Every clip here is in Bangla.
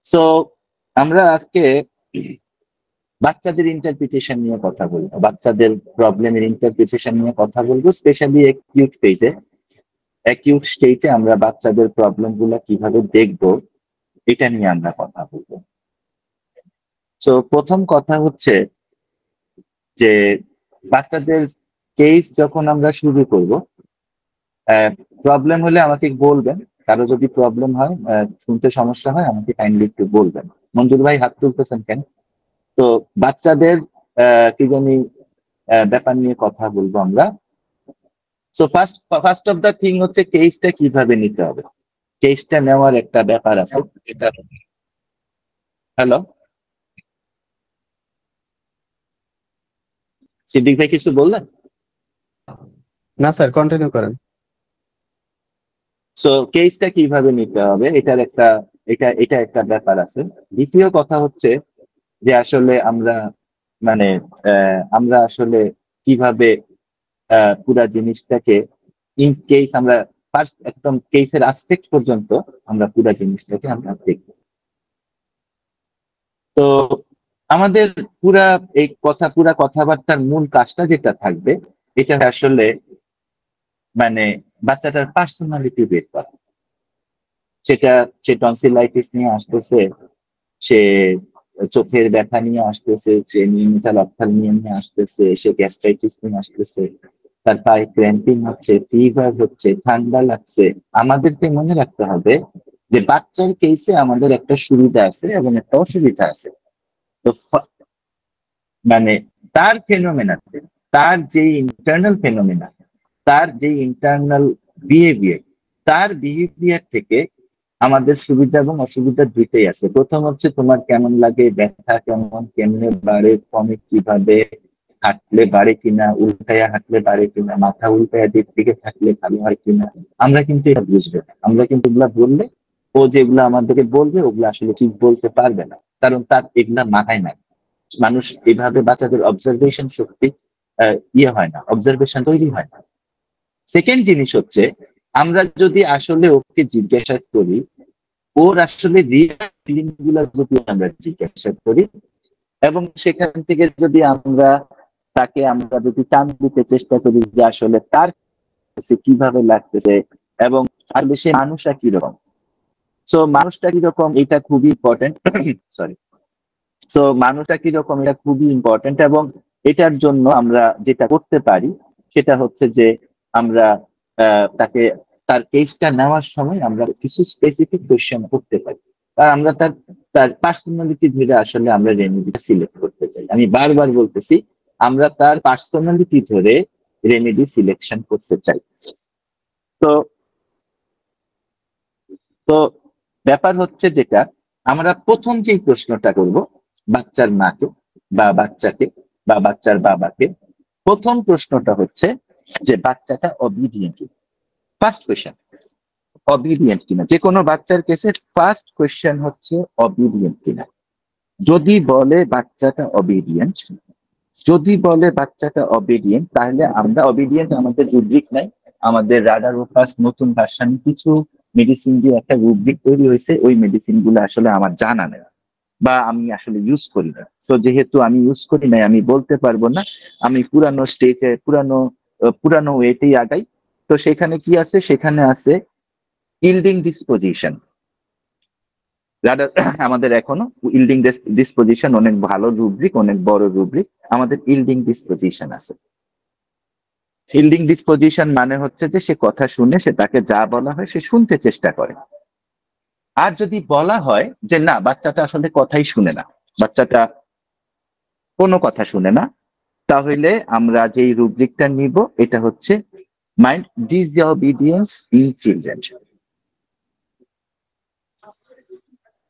সো আমরা আজকে বাচ্চাদের ইন্টারপ্রিটেশন নিয়ে কথা বলবো, বাচ্চাদের প্রবলেমের ইন্টারপ্রিটেশন নিয়ে কথা বলবো, স্পেশালি অ্যাকিউট ফেজে, অ্যাকিউট স্টেটে আমরা বাচ্চাদের প্রবলেম গুলো কিভাবে দেখবো এটা নিয়ে আমরা কথা বলবো। সো প্রথম কথা হচ্ছে যে বাচ্চাদের কেস যখন আমরা শুরু করব, প্রবলেম হলে আমাকে বলবেন। কারো যদি প্রবলেম হয়, শুনতে সমস্যা হয়, আমাকে কাইন্ডলি একটু বলবেন। মঞ্জুর ভাই হাত তুলতেছেন কেন? তো বাচ্চাদের কি জানি ব্যাপার নিয়ে কথা বলবো আমরা। So first of the thing হচ্ছে কেসটা কিভাবে নিতে হবে। কেসটা নেওয়ার একটা ব্যাপার আছে। এটা হ্যালো, সিদ্দিক ভাই কিছু বললেন? না স্যার, কন্টিনিউ করেন। সো কেসটা কিভাবে নিতে হবে এটার একটা এটা একটা ব্যাপার আছে। দ্বিতীয় কথা হচ্ছে যে আসলে আমরা মানে আমরা আসলে কিভাবে পুরা জিনিসটাকে ইন কেস আমরা ফার্স্ট একদম কেসের আসপেক্ট পর্যন্ত আমরা পুরা জিনিসটাকে আমরা দেখব। তো আমাদের পুরা এই পুরা কথাবার্তার মূল কাজটা যেটা থাকবে, এটা আসলে মানে বাচ্চাটার পার্সোনালিটি বের করা। সেটা সে টনসিলাইটিস নিয়ে আসতেছে, সে চোখের ব্যথা নিয়ে আসতেছে, সে নিউমেটাল অপথ্যালমিয়া নিয়ে আসতেছে, সে গ্যাস্ট্রাইটিস নিয়ে আসতেছে, তার পায়ে ক্র্যাম্পিং হচ্ছে, ফিভার হচ্ছে, ঠান্ডা লাগছে। আমাদেরকে মনে রাখতে হবে যে বাচ্চার কেসে আমাদের একটা সুবিধা আছে এবং একটা অসুবিধা আছে। তো মানে তার ফেনোমেনাতে, তার যে ইন্টারনাল ফেনোমেনা, তার যে ইন্টারনাল বিহেভিয়ার, তার বিহেভিয়ার থেকে আমাদের সুবিধা এবং অসুবিধা দুইটাই আছে। প্রথম হচ্ছে তোমার কেমন লাগে, ব্যথা কেমন, কেমনে বাড়ে, কমে, কিভাবে হাঁটলে বাড়ে কিনা, উল্টাইয়া হাঁটলে বাড়ে কিনা, মাথা উল্টাইয়া দিক দিকে থাকলে ভালো হয় কিনা। আমরা কিন্তু এটা বুঝবো না। আমরা কিন্তু এগুলা বললে ও যেগুলো আমাদেরকে বলবে ওগুলো আসলে ঠিক বলতে পারবে না, কারণ তার এগুলা মাথায় নাই। মানুষ এভাবে বাচ্চাদের অবজারভেশন শক্তি হয় না, অবজারভেশন তৈরি হয় না। সেকেন্ড জিনিস হচ্ছে, আমরা যদি আসলে ওকে জিজ্ঞাসা করি, ওর আসলে রিয়েল ফিলিং গুলা যদি আমরা জিজ্ঞাসা করি এবং সেখান থেকে যদি আমরা যদি টান দিতে চেষ্টা করি যে আসলে তার কাছে কিভাবে লাগতেছে এবং আর বেশি মানুষটা কিরকম। সো মানুষটা কিরকম এটা খুবই ইম্পর্টেন্ট। সরি। সো মানুষটা কিরকম এটা খুবই ইম্পর্টেন্ট, এবং এটার জন্য আমরা যেটা করতে পারি সেটা হচ্ছে যে আমরা তাকে তার কেসটা নেওয়ার সময় আমরা কিছু স্পেসিফিক কোয়েশ্চেন করতে পারি। আর আমরা তার তার পার্সোনালিটি ধরে আসলে আমরা রেমেডিটা সিলেক্ট করতে চাই। আমি বারবার বলতেছি, আমরা তার পার্সোনালিটি ধরে রেমেডি সিলেকশন করতে চাই। তো তো ব্যাপার হচ্ছে যেটা, আমরা প্রথম যে প্রশ্নটা করব বাচ্চার মাকে বা বাচ্চাকে বা বাচ্চার বাবাকে, প্রথম প্রশ্নটা হচ্ছে যে বাচ্চাটা অবিডিয়েন্ট কিনা। ফার্স্ট কোয়েশ্চেন, অবিডিয়েন্ট কিনা। যে কোনো বাচ্চার কেসে ফার্স্ট কোয়েশ্চেন হচ্ছে অবিডিয়েন্ট কিনা। যদি বলে বাচ্চাটা অবিডিয়েন্ট, তাহলে আমরা অবিডিয়েন্ট, আমাদের রুব্রিক নাই। আমাদের রাডার ওপাস নতুন ভার্সান কিছু মেডিসিন দিয়ে একটা রুব্রিক তৈরি হয়েছে, ওই মেডিসিন গুলো আসলে আমার জানা নেই বা আমি আসলে ইউজ করি না। সো যেহেতু আমি ইউজ করি নাই, আমি বলতে পারবো না। আমি পুরানো স্টেজে পুরানো ওয়েতেই আগাই। তো সেখানে কি আছে? সেখানে আছে ইল্ডিং ডিসপোজিশন। রাডার আমাদের এখনো ইল্ডিং ডিসপোজিশন অনেক ভালো রুব্রিক, অনেক বড় রুব্রিক। আমাদের ইল্ডিং ডিসপোজিশন আছে। ইল্ডিং ডিসপোজিশন মানে হচ্ছে যে সে কথা শুনে, সে তাকে যা বলা হয় সে শুনতে চেষ্টা করে। আর যদি বলা হয় যে না, বাচ্চাটা আসলে কথাই শুনে না, বাচ্চাটা কোনো কথা শুনে না, তাহলে আমরা যেই রুব্রিকটা নিব এটা হচ্ছে মাইন্ড ডিসঅবিডিয়েন্স ইন চিলড্রেন।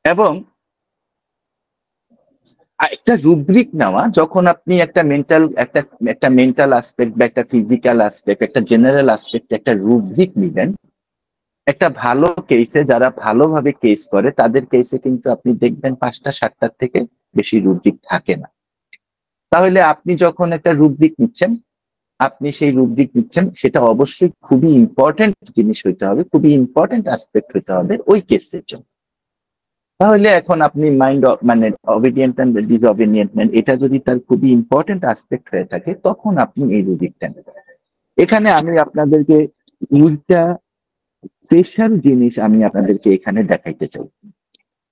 এবং একটা রুব্রিক নেওয়া, যখন আপনি একটা মেন্টাল আসপেক্ট বা একটা ফিজিক্যাল আসপেক্ট, একটা জেনারেল আসপেক্ট, একটা রুব্রিক নিবেন। একটা ভালো কেসে যারা ভালোভাবে কেস করে তাদের কেসে কিন্তু আপনি দেখবেন 5টা 7টার থেকে বেশি রুব্রিক থাকে না। তাহলে আপনি যখন একটা রুব্রিক নিচ্ছেন, সেটা অবশ্যই খুবই ইম্পর্টেন্ট জিনিস হইতে হবে, খুবই ইম্পর্টেন্ট আসপেক্ট হইতে হবে ওই কেসের জন্য। তাহলে এখন আপনি মাইন্ড মানে অবিডিয়েন্ট অ্যান্ড ডিসঅবিডিয়েন্ট এটা যদি তার খুবই ইম্পর্টেন্ট অ্যাসপেক্ট হয়ে থাকে, তখন আপনি এই রুব্রিকটা নেবেন। এখানে আমি আপনাদেরকে দুইটা স্পেশাল জিনিস আমি আপনাদেরকে এখানে দেখাইতে চাই।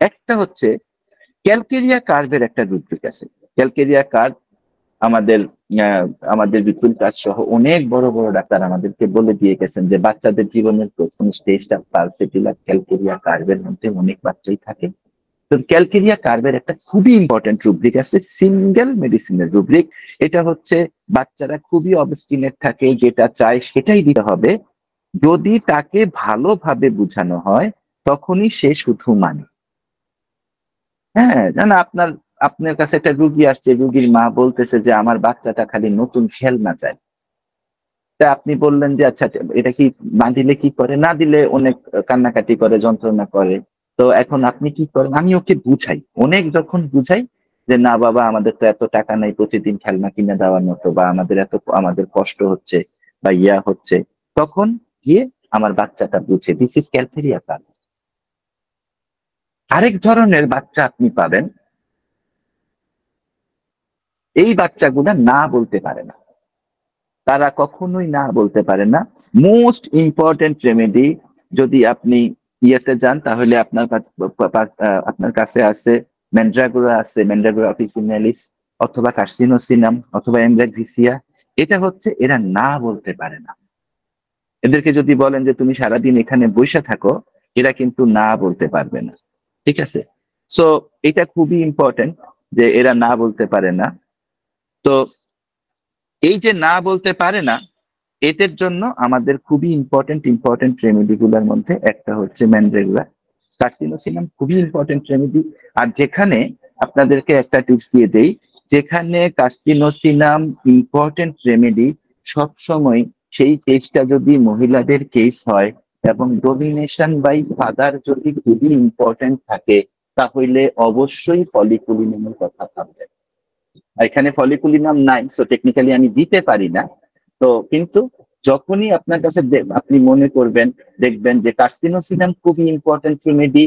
একটা হচ্ছে ক্যালকেরিয়া কার্ভের একটা রুব্রিক আছে। ক্যালকেরিয়া কার্ভ আমাদের আমাদের বিপুল কাজ সহ অনেক বড় বড় ডাক্তার আমাদেরকে বলে দিয়ে গেছেন যে বাচ্চাদের জীবনের প্রথম স্টেজটা পালসেটিলা ক্যালকেরিয়া কার্ভের মধ্যে অনেক বাচ্চাই থাকে। তো ক্যালকেরিয়া কার্ভের একটা খুবই ইম্পর্টেন্ট রুব্রিক আছে, সিঙ্গেল মেডিসিনের রুব্রিক। এটা হচ্ছে বাচ্চারা খুবই অবস্টিনেট থাকে, যেটা চায় সেটাই দিতে হবে। যদি তাকে ভালোভাবে বোঝানো হয় তখনই সে শুধু মানে। হ্যাঁ, জানা আপনার আপনার কাছে একটা রুগী আসছে, রুগীর মা বলতেছে যে আমার বাচ্চাটা খালি নতুন খেলনা চায়। তা আপনি বললেন যে আচ্ছা এটা কি না দিলে কি করে, না দিলে অনেক কান্নাকাটি করে, যন্ত্রণা করে। তো এখন আপনি কি করেন? আমি ওকে বুঝাই, অনেক যখন বুঝাই যে না বাবা আমাদের তো এত টাকা নাই প্রতিদিন খেলনা কিনে দেওয়ার মতো, বা আমাদের কষ্ট হচ্ছে বা ইয়া হচ্ছে, তখন গিয়ে আমার বাচ্চাটা বুঝে দিস ইজ ক্যালকেরিয়া কার্ভ। আরেক ধরনের বাচ্চা আপনি পাবেন, এই বাচ্চাগুলা না বলতে পারে না, তারা কখনোই না বলতে পারে না। মোস্ট ইম্পর্টেন্ট রেমেডি যদি আপনি ইয়েতে যান তাহলে আপনার কাছে আছে ম্যান্ড্রাগোরা, আছে ম্যান্ড্রাগোরা অফিসিনালিস, অথবা কার্সিনোসিনাম, অথবা এমব্রাক্সিয়া। এটা হচ্ছে এরা না বলতে পারে না। এদেরকে যদি বলেন যে তুমি সারাদিন এখানে বসে থাকো, এরা কিন্তু না বলতে পারবে না। ঠিক আছে? সো এটা খুবই ইম্পর্টেন্ট যে এরা না বলতে পারে না। তো এই যে না বলতে পারে না, এদের জন্য আমাদের খুবই ইম্পর্টেন্ট রেমেডি গুলোর মধ্যে একটা হচ্ছে ম্যান্ড্রেগুলা। কার্সিনোসিনাম খুবই ইম্পর্টেন্ট রেমেডি। আর যেখানে আপনাদেরকে একটা টিপস দিয়ে দেই, যেখানে কার্সিনোসিনাম ইম্পর্টেন্ট রেমেডি, সবসময় সেই কেসটা যদি মহিলাদের কেস হয় এবং ডোমিনেশন বাই ফাদার যদি খুবই ইম্পর্টেন্ট থাকে, তাহলে অবশ্যই ফলিকুলিনামের কথা ভাববেন। এখানে ফলিকুলিনাম নাই, সো টেকনিক্যালি আমি দিতে পারি না। তো কিন্তু যখনই আপনার কাছে আপনি মনে করবেন, দেখবেন যে কার্সিনোসিনাম খুবই important remedy,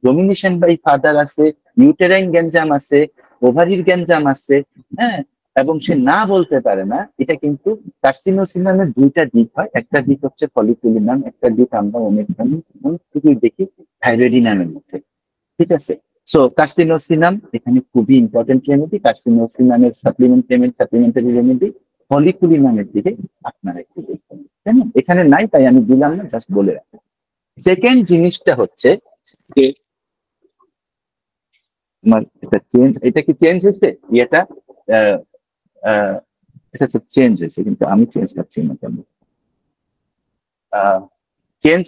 domination by father আছে, ইউটেরাইন গ্যাঞ্জাম আছে, ওভারির গ্যাঞ্জাম আছে, হ্যাঁ, এবং সে না বলতে পারে না, এটা কিন্তু কার্সিনোসিনামের দুইটা দিক হয়। একটা দিক হচ্ছে ফলিকুলিনাম, একটা দিক আমরা অনেক খুবই দেখি থাইরয়েডিনামের মধ্যে। ঠিক আছে? সো কার্সিনোসিনাম এখানে খুবই ইম্পর্টেন্ট রেমেডি। কার্সিনোসিনামের সাপ্লিমেন্টারি রেমেডি ফলিকুলিনামের দিকে আপনারা একটু দেখবেন। তাই না? এখানে নাই তাই আমি দিলাম না, জাস্ট বলে রাখি। সেকেন্ড জিনিসটা হচ্ছে যে আমার এটা কি চেঞ্জ হচ্ছে ইয়েটা? আহ, আহ, এটা তো চেঞ্জ হয়েছে কিন্তু আমি চেঞ্জ পাচ্ছি না কেন? চেঞ্জ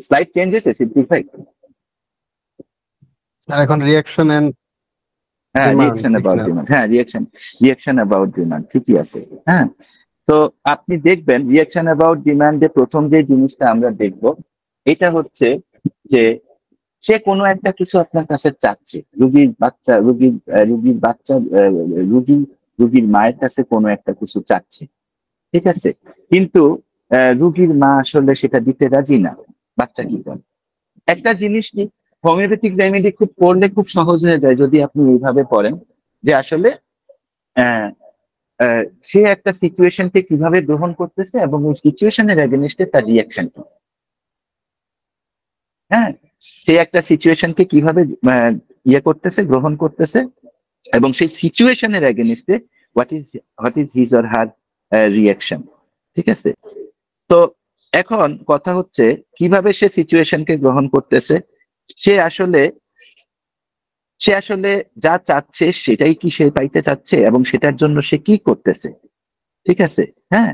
স্লাইড চেঞ্জ হয়েছে সিম্পলিফাই। স্যার এখন রিয়াকশন এন্ড হ্যাঁ, ডিমান্ড রিয়েকশন ঠিক অ্যাবাউট না? ডিমান্ড, হ্যাঁ রিয়েকশন অ্যাবাউট ডিমান্ড ঠিকই আছে। হ্যাঁ, তো আপনি দেখবেন রিয়েকশন অ্যাবাউট ডিমান্ডে প্রথম যে জিনিসটা আমরা দেখব, এটা হচ্ছে যে সে কোনো একটা কিছু আপনার কাছে চাচ্ছে। রুগীর বাচ্চা রুগী রুগীর মায়ের কাছে কোনো একটা কিছু চাচ্ছে। ঠিক আছে? কিন্তু রুগীর মা আসলে সেটা দিতে রাজি না। বাচ্চা কি করে? একটা জিনিস কি, হোমিওপ্যাথিক রেমেডি খুব পড়লে খুব সহজ হয়ে যায় যদি আপনি এইভাবে পড়েন যে আসলে আহ, সে একটা সিচুয়েশনকে কিভাবে গ্রহণ করতেছে এবং ওই সিচুয়েশনের এগেনস্টে তার রিয়াকশন কি। হ্যাঁ, সে একটা সিচুয়েশনকে কিভাবে ইয়ে করতেছে, গ্রহণ করতেছে, এবং সেই সিচুয়েশনের এগেনস্টে what is his or her reaction. ঠিক আছে? তো এখন কথা হচ্ছে কিভাবে সে সিচুয়েশনকে গ্রহণ করতেছে। সে আসলে সে আসলে যা চাচ্ছে সেটাই কি সে পাইতে চাচ্ছে, এবং সেটার জন্য সে কি করতেছে। ঠিক আছে? হ্যাঁ,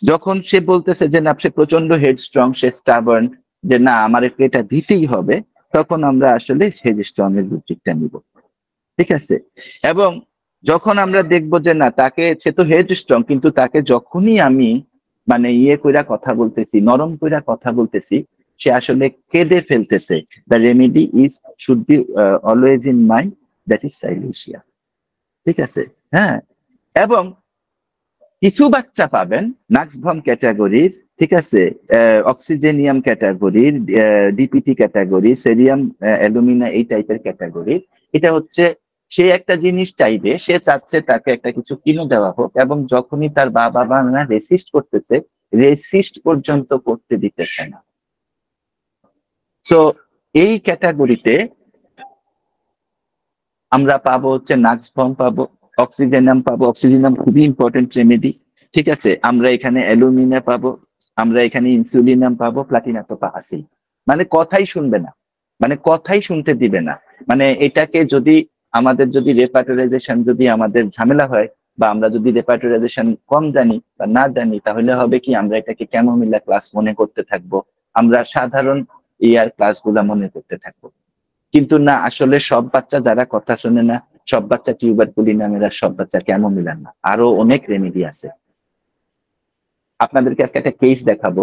যখন সে বলতেছে যে না সে প্রচন্ড হেডস্ট্রং, সে স্টাবার্ন, যে না আমার এটা দিতেই হবে, তখন আমরা আসলে হেডস্ট্রং এর রুটিকটা নিব। ঠিক আছে? এবং যখন আমরা দেখবো যে না তাকে, সে তো হেডস্ট্রং, কিন্তু তাকে যখনই আমি মানে ইয়ে কইরা কথা বলতেছি, নরম কইরা কথা বলতেছি, সে আসলে কেঁদে ফেলতেছে, the remedy is should be always in mind, that is silicea. ঠিক আছে? হ্যাঁ, এবং কিছু বাচ্চা পাবেন নাক্সভম ক্যাটাগরির, ঠিক আছে, অক্সিজেনিয়াম ক্যাটাগরির, ডিপিটি ক্যাটাগরি, সেরিয়াম অ্যালুমিনা, এই টাইপের ক্যাটাগরি। এটা হচ্ছে সে একটা জিনিস চাইবে, সে চাচ্ছে তাকে একটা কিছু কিনে দেওয়া হোক, এবং যখনই তার বাবা মা রেসিস্ট করতেছে, রেসিস্ট পর্যন্ত করতে দিতেছে না। সো এই ক্যাটাগরিতে আমরা পাবো হচ্ছে নাক্সভম পাবো, অক্সিজেনাম পাবো, অক্সিজেনাম খুবই ইম্পর্টেন্ট রেমেডি, ঠিক আছে। আমরা এখানে অ্যালুমিনা পাবো, আমরা এখানে ইনসুলিনাম পাবো, প্লাটিনা তো আছেই। মানে কথাই শুনবে না, মানে কথাই শুনতে দিবে না। মানে এটাকে যদি আমাদের যদি রেপার্টরাইজেশন যদি আমাদের ঝামেলা হয়, বা আমরা যদি রেপার্টরাইজেশন কম জানি বা না জানি, তাহলে হবে কি আমরা এটাকে ক্যামোমিলা ক্লাস মনে করতে থাকবো, আমরা সাধারণ ইয়ার ক্লাসগুলা মনে করতে থাকবো। কিন্তু না, আসলে সব বাচ্চা যারা কথা শোনে না, সব বাচ্চা টিউবারকুলিনামেরা, সব বাচ্চা ক্যামোমিলার না, আরো অনেক রেমেডি আছে। আপনাদেরকে আজকে একটা কেস দেখাবো,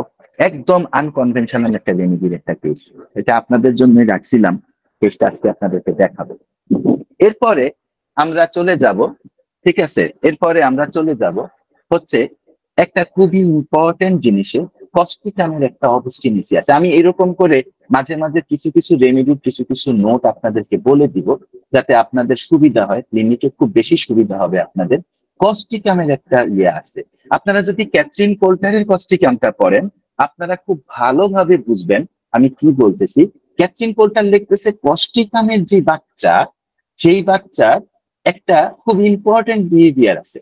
একদম আনকনভেনশনাল একটা রেমেডির একটা কেস। এটা আপনাদের জন্য রাখছিলাম, কেসটা আজকে আপনাদেরকে দেখাবো। এরপরে আমরা চলে যাব, ঠিক আছে, এরপরে আমরা চলে যাব হচ্ছে একটা খুবই ইম্পর্টেন্ট জিনিসে, কস্টিকামের একটা অবস্টিনেসি আছে। আমি এরকম করে মাঝে মাঝে কিছু কিছু রেমেডির কিছু কিছু নোট আপনাদেরকে বলে দিব, যাতে আপনাদের সুবিধা হয়, ক্লিনিকে খুব বেশি সুবিধা হবে আপনাদের। কস্টিকামের একটা ইয়ে আছে, আপনারা যদি ক্যাথরিন কোল্টারের কস্টিকামটা পড়েন, আপনারা খুব ভালোভাবে বুঝবেন আমি কি বলতেছি। ক্যাথরিন কোল্টার লিখতেছে কস্টিকামের যে বাচ্চা, সেই বাচ্চার একটা খুব ইম্পর্টেন্ট বিহেভিয়ার আছে।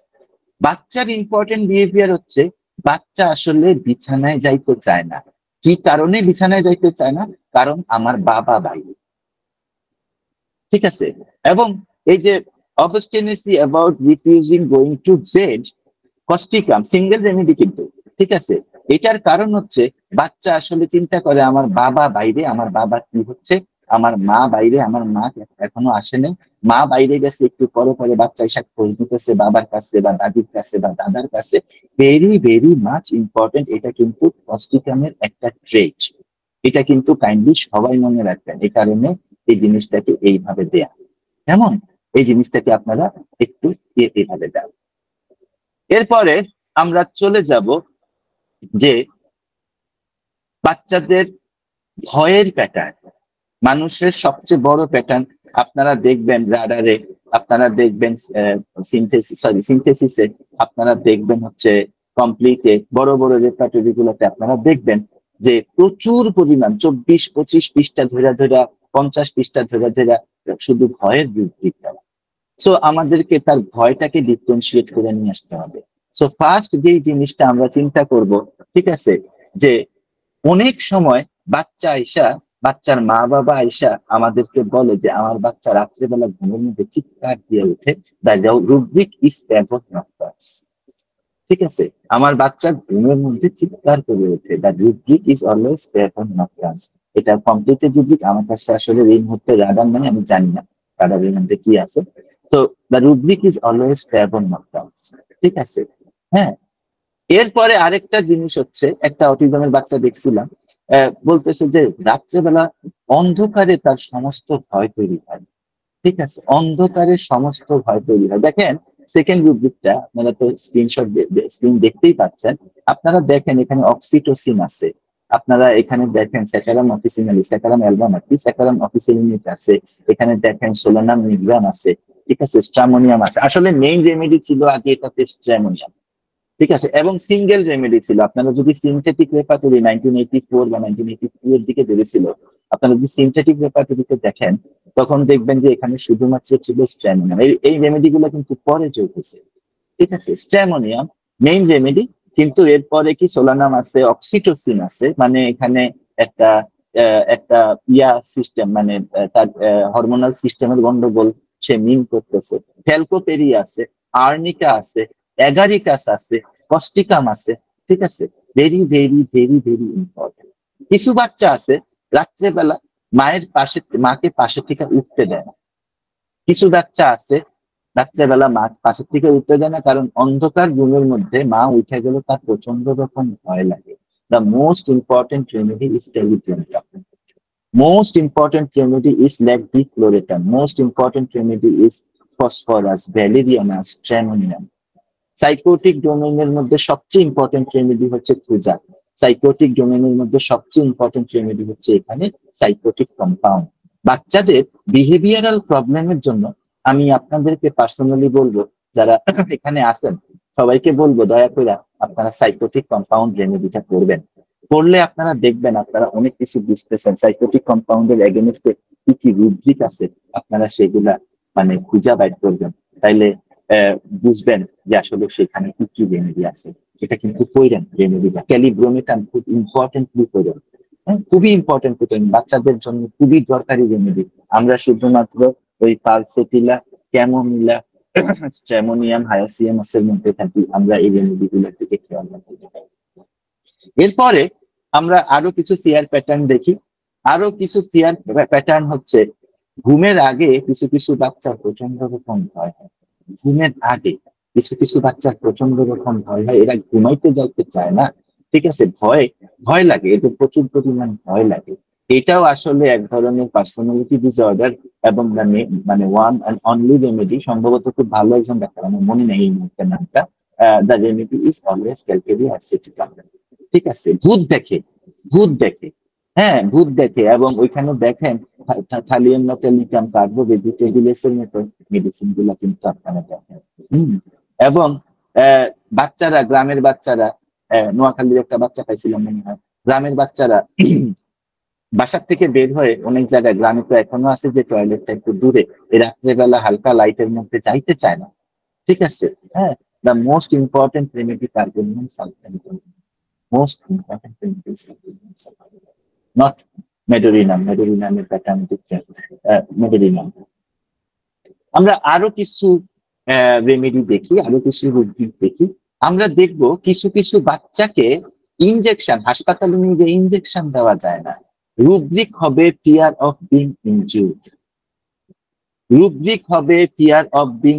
বাচ্চার ইম্পর্টেন্ট বিহেভিয়ার হচ্ছে বাচ্চা আসলে বিছানায় যাইতে চায় না। কি কারণে বিছানায় যাইতে চায় না? কারণ আমার বাবা বাইরে, ঠিক আছে। এবং এই যে obstinacy about refusing going to bed, causticum single remedy কিন্তু, ঠিক আছে। এটার কারণ হচ্ছে বাচ্চা আসলে চিন্তা করে আমার বাবা বাইরে, আমার বাবা কি হচ্ছে, আমার মা বাইরে, আমার মা এখনো আসেনি, মা বাইরে গেছে, একটু পরে পরে বাচ্চা এসে খোঁজ নিতেছে বাবার কাছে বা দাদির কাছে বা দাদার কাছে। ভেরি ভেরি মাচ ইম্পর্টেন্ট, এটা কিন্তু কস্টিকামের একটা ট্রেট। এটা কিন্তু কাইন্ডলি সবাই মনে রাখবেন, এই কারণে এই জিনিসটাকে এইভাবে দেয়া, কেমন, এই জিনিসটাকে আপনারা একটু এইভাবে দেন। এরপরে আমরা চলে যাব যে বাচ্চাদের ভয়ের প্যাটার্ন, মানুষের সবচেয়ে বড় প্যাটার্ন। আপনারা দেখবেন রাডারে, আপনারা দেখবেন সিনথেসিসে, আপনারা দেখবেন হচ্ছে কমপ্লিটে, বড় বড় রেপার্টরি গুলোতে আপনারা দেখবেন যে প্রচুর পরিমাণ 24-25 পৃষ্ঠা ধরে ধরে, 50 পৃষ্ঠা ধরে ধরে শুধু ভয়ের বিবৃতি দেওয়া। সো আমাদেরকে তার ভয়টাকে ডিফারেন্সিয়েট করে নিয়ে আসতে হবে। সো ফার্স্ট যেই জিনিসটা আমরা চিন্তা করব, ঠিক আছে, যে অনেক সময় বাচ্চা আইসা, বাচ্চার মা বাবা আইসা আমাদেরকে বলে যে আমার বাচ্চা রাত্রেবেলা ঘুমের মধ্যে চিৎকার দিয়ে উঠে, the rubric is fever not first, ঠিক আছে, আমার বাচ্চা ঘুমের মধ্যে চিৎকার করে ওঠে, the rubric is always fever not first. এটা কমপ্লিটেড রুব্রিক, আমার কাছে আসলে এই মুহূর্তে রাডার মানে আমি জানি না রাডারের মধ্যে কি আছে। তো the rubric is always fever not first, ঠিক আছে। হ্যাঁ, এরপরে আরেকটা জিনিস হচ্ছে, একটা অটিজমের বাচ্চা দেখছিলাম, বলতেছে যে রাত্রেবেলা অন্ধকারে তার সমস্ত ভয় তৈরি হয়, ঠিক আছে, অন্ধকারে সমস্ত ভয় তৈরি হয়। দেখেন সেকেন্ড রুব্রিকটা, আপনারা তো স্ক্রিন দেখতেই পাচ্ছেন, আপনারা দেখেন এখানে অক্সিটোসিন আছে, আপনারা এখানে দেখেন স্যাকারাম অফিসিনালিস, স্যাকারাম অ্যালবামাটিস, স্যাকারাম অফিসিনালিস আছে, এখানে দেখেন সোলানাম নিগ্রাম আছে, ঠিক আছে, স্ট্রামোনিয়াম আছে। আসলে মেইন রেমেডি ছিল আগে এটাতে স্ট্রামোনিয়াম, ঠিক আছে, এবং সিঙ্গেল রেমেডি ছিল। আপনারা যদি সিনথেটিক রেপার্টরি 1984 বা 1982 এর দিকে বেরিয়েছিল, আপনারা যদি সিনথেটিক রেপার্টরিতে দেখেন, তখন দেখবেন যে এখানে শুধুমাত্র ছিল স্ট্রামোনিয়াম। এই রেমেডি গুলো কিন্তু পরে চলতেছে, ঠিক আছে। স্ট্রামোনিয়াম মেইন রেমেডি, কিন্তু এরপরে কি সোলানাম আছে, অক্সিটোসিন আছে, মানে এখানে একটা একটা ইয়া সিস্টেম, মানে তার হরমোনাল সিস্টেমের গন্ডগোল সে মিন করতেছে। ফ্যালকোপেরি আছে, আর্নিকা আছে, অ্যাগারিকাস আছে, কস্টিকাম আছে, ঠিক আছে। Very very very very important. কিছু বাচ্চা আছে রাত্রেবেলা মায়ের পাশে, মাকে পাশে থেকে উঠতে দেয় না। কিছু বাচ্চা আছে রাত্রেবেলা মা পাশের থেকে উঠতে দেয় না, কারণ অন্ধকার রুমের মধ্যে মা উঠে গেলে তার প্রচন্ড রকম ভয় লাগে। The most important remedy is Telegram, most important remedy is lecdicloretan, most important remedy is phosphorus, valeriana, stramonium, psychotic ডোমেইনের মধ্যে সবচেয়ে ইম্পর্টেন্ট রেমেডি হচ্ছে থুজা। সাইকোটিক ডোমেইনের মধ্যে সবচেয়ে ইম্পর্টেন্ট রেমেডি হচ্ছে এখানে সাইকোটিক কম্পাউন্ড। বাচ্চাদের বিহেভিয়ারাল প্রবলেমের জন্য আমি আপনাদেরকে পার্সোনালি বলবো, যারা এখানে আছেন সবাইকে বলবো দয়া করে আপনারা সাইকোটিক কম্পাউন্ড রেমেডিটা করবেন। করলে আপনারা দেখবেন আপনারা অনেক কিছু বুঝতেছেন। সাইকোটিক কম্পাউন্ডের এগেনস্টে কি কি রুব্রিক আছে আপনারা সেগুলা মানে খুঁজা বাইর করবেন, তাইলে বুঝবেন যে আসলে সেখানে কি কি রেমেডি আছে। এটা কিন্তু কইরেন রেমেডিটা, ক্যালিব্রোমিটান খুব ইম্পর্টেন্টলি কইরেন। হ্যাঁ, খুবই ইম্পর্টেন্ট কইরেন, বাচ্চাদের জন্য খুবই দরকারি রেমেডি। আমরা শুধুমাত্র ওই পালসেটিলা, ক্যামোমিলা, স্ট্রেমোনিয়াম, হায়াসিয়ামাসের মধ্যে থাকি, আমরা এই রেমেডি গুলোর দিকে খেয়াল রাখতে পারি। এরপরে আমরা আরো কিছু ফিয়ার প্যাটার্ন দেখি। আরো কিছু ফিয়ার প্যাটার্ন হচ্ছে ঘুমের আগে কিছু কিছু বাচ্চার প্রচন্ড রকম ভয় হয়। ঘুমের আগে কিছু কিছু বাচ্চার প্রচন্ড রকম ভয় হয়, এরা ঘুমাইতে যাইতে চায় না। ঠিক আছে, ভয় ভয় লাগে, এদের প্রচুর পরিমাণ ভয় লাগে। এটাও আসলে এক ধরনের পার্সোনালিটি ডিসঅর্ডার এবং মানে ওয়ান অ্যান্ড অনলি রেমেডি, সম্ভবত খুব ভালো একজন ডাক্তার, আমার মনে নেই এই মুহূর্তে নামটা, the remedy is always calcarea acetic acid. ঠিক আছে, ভূত দেখে, ভূত দেখে, হ্যাঁ ভূত দেখে, এবং ওইখানে দেখেন থালিয়াম নটেলিকাম কার্বোভেজিটেবিলেসের মতো মেডিসিন গুলা কিন্তু আপনারা দেখেন। এবং বাচ্চারা, গ্রামের বাচ্চারা, নোয়াখালীর একটা বাচ্চা পাইছিলাম মনে হয়, গ্রামের বাচ্চারা বাসার থেকে বের হয়ে অনেক জায়গায়, গ্রামে তো এখনো আছে যে টয়লেটটা একটু দূরে, এই রাত্রেবেলা হালকা লাইটের মধ্যে যাইতে চায় না। ঠিক আছে, হ্যাঁ, the most important remedy carbonium sulphate, most important chemicals not medorinum. Medorinum pattern different, medorinum। আমরা আরো কিছু রেমেডি দেখি, আরো কিছু রুব্রিক দেখি। আমরা দেখব কিছু কিছু বাচ্চাকে ইনজেকশন, হাসপাতালে নিয়ে গিয়ে ইনজেকশন দেওয়া যায় না। রুব্রিক হবে fear of being injured, rubric হবে fear of being,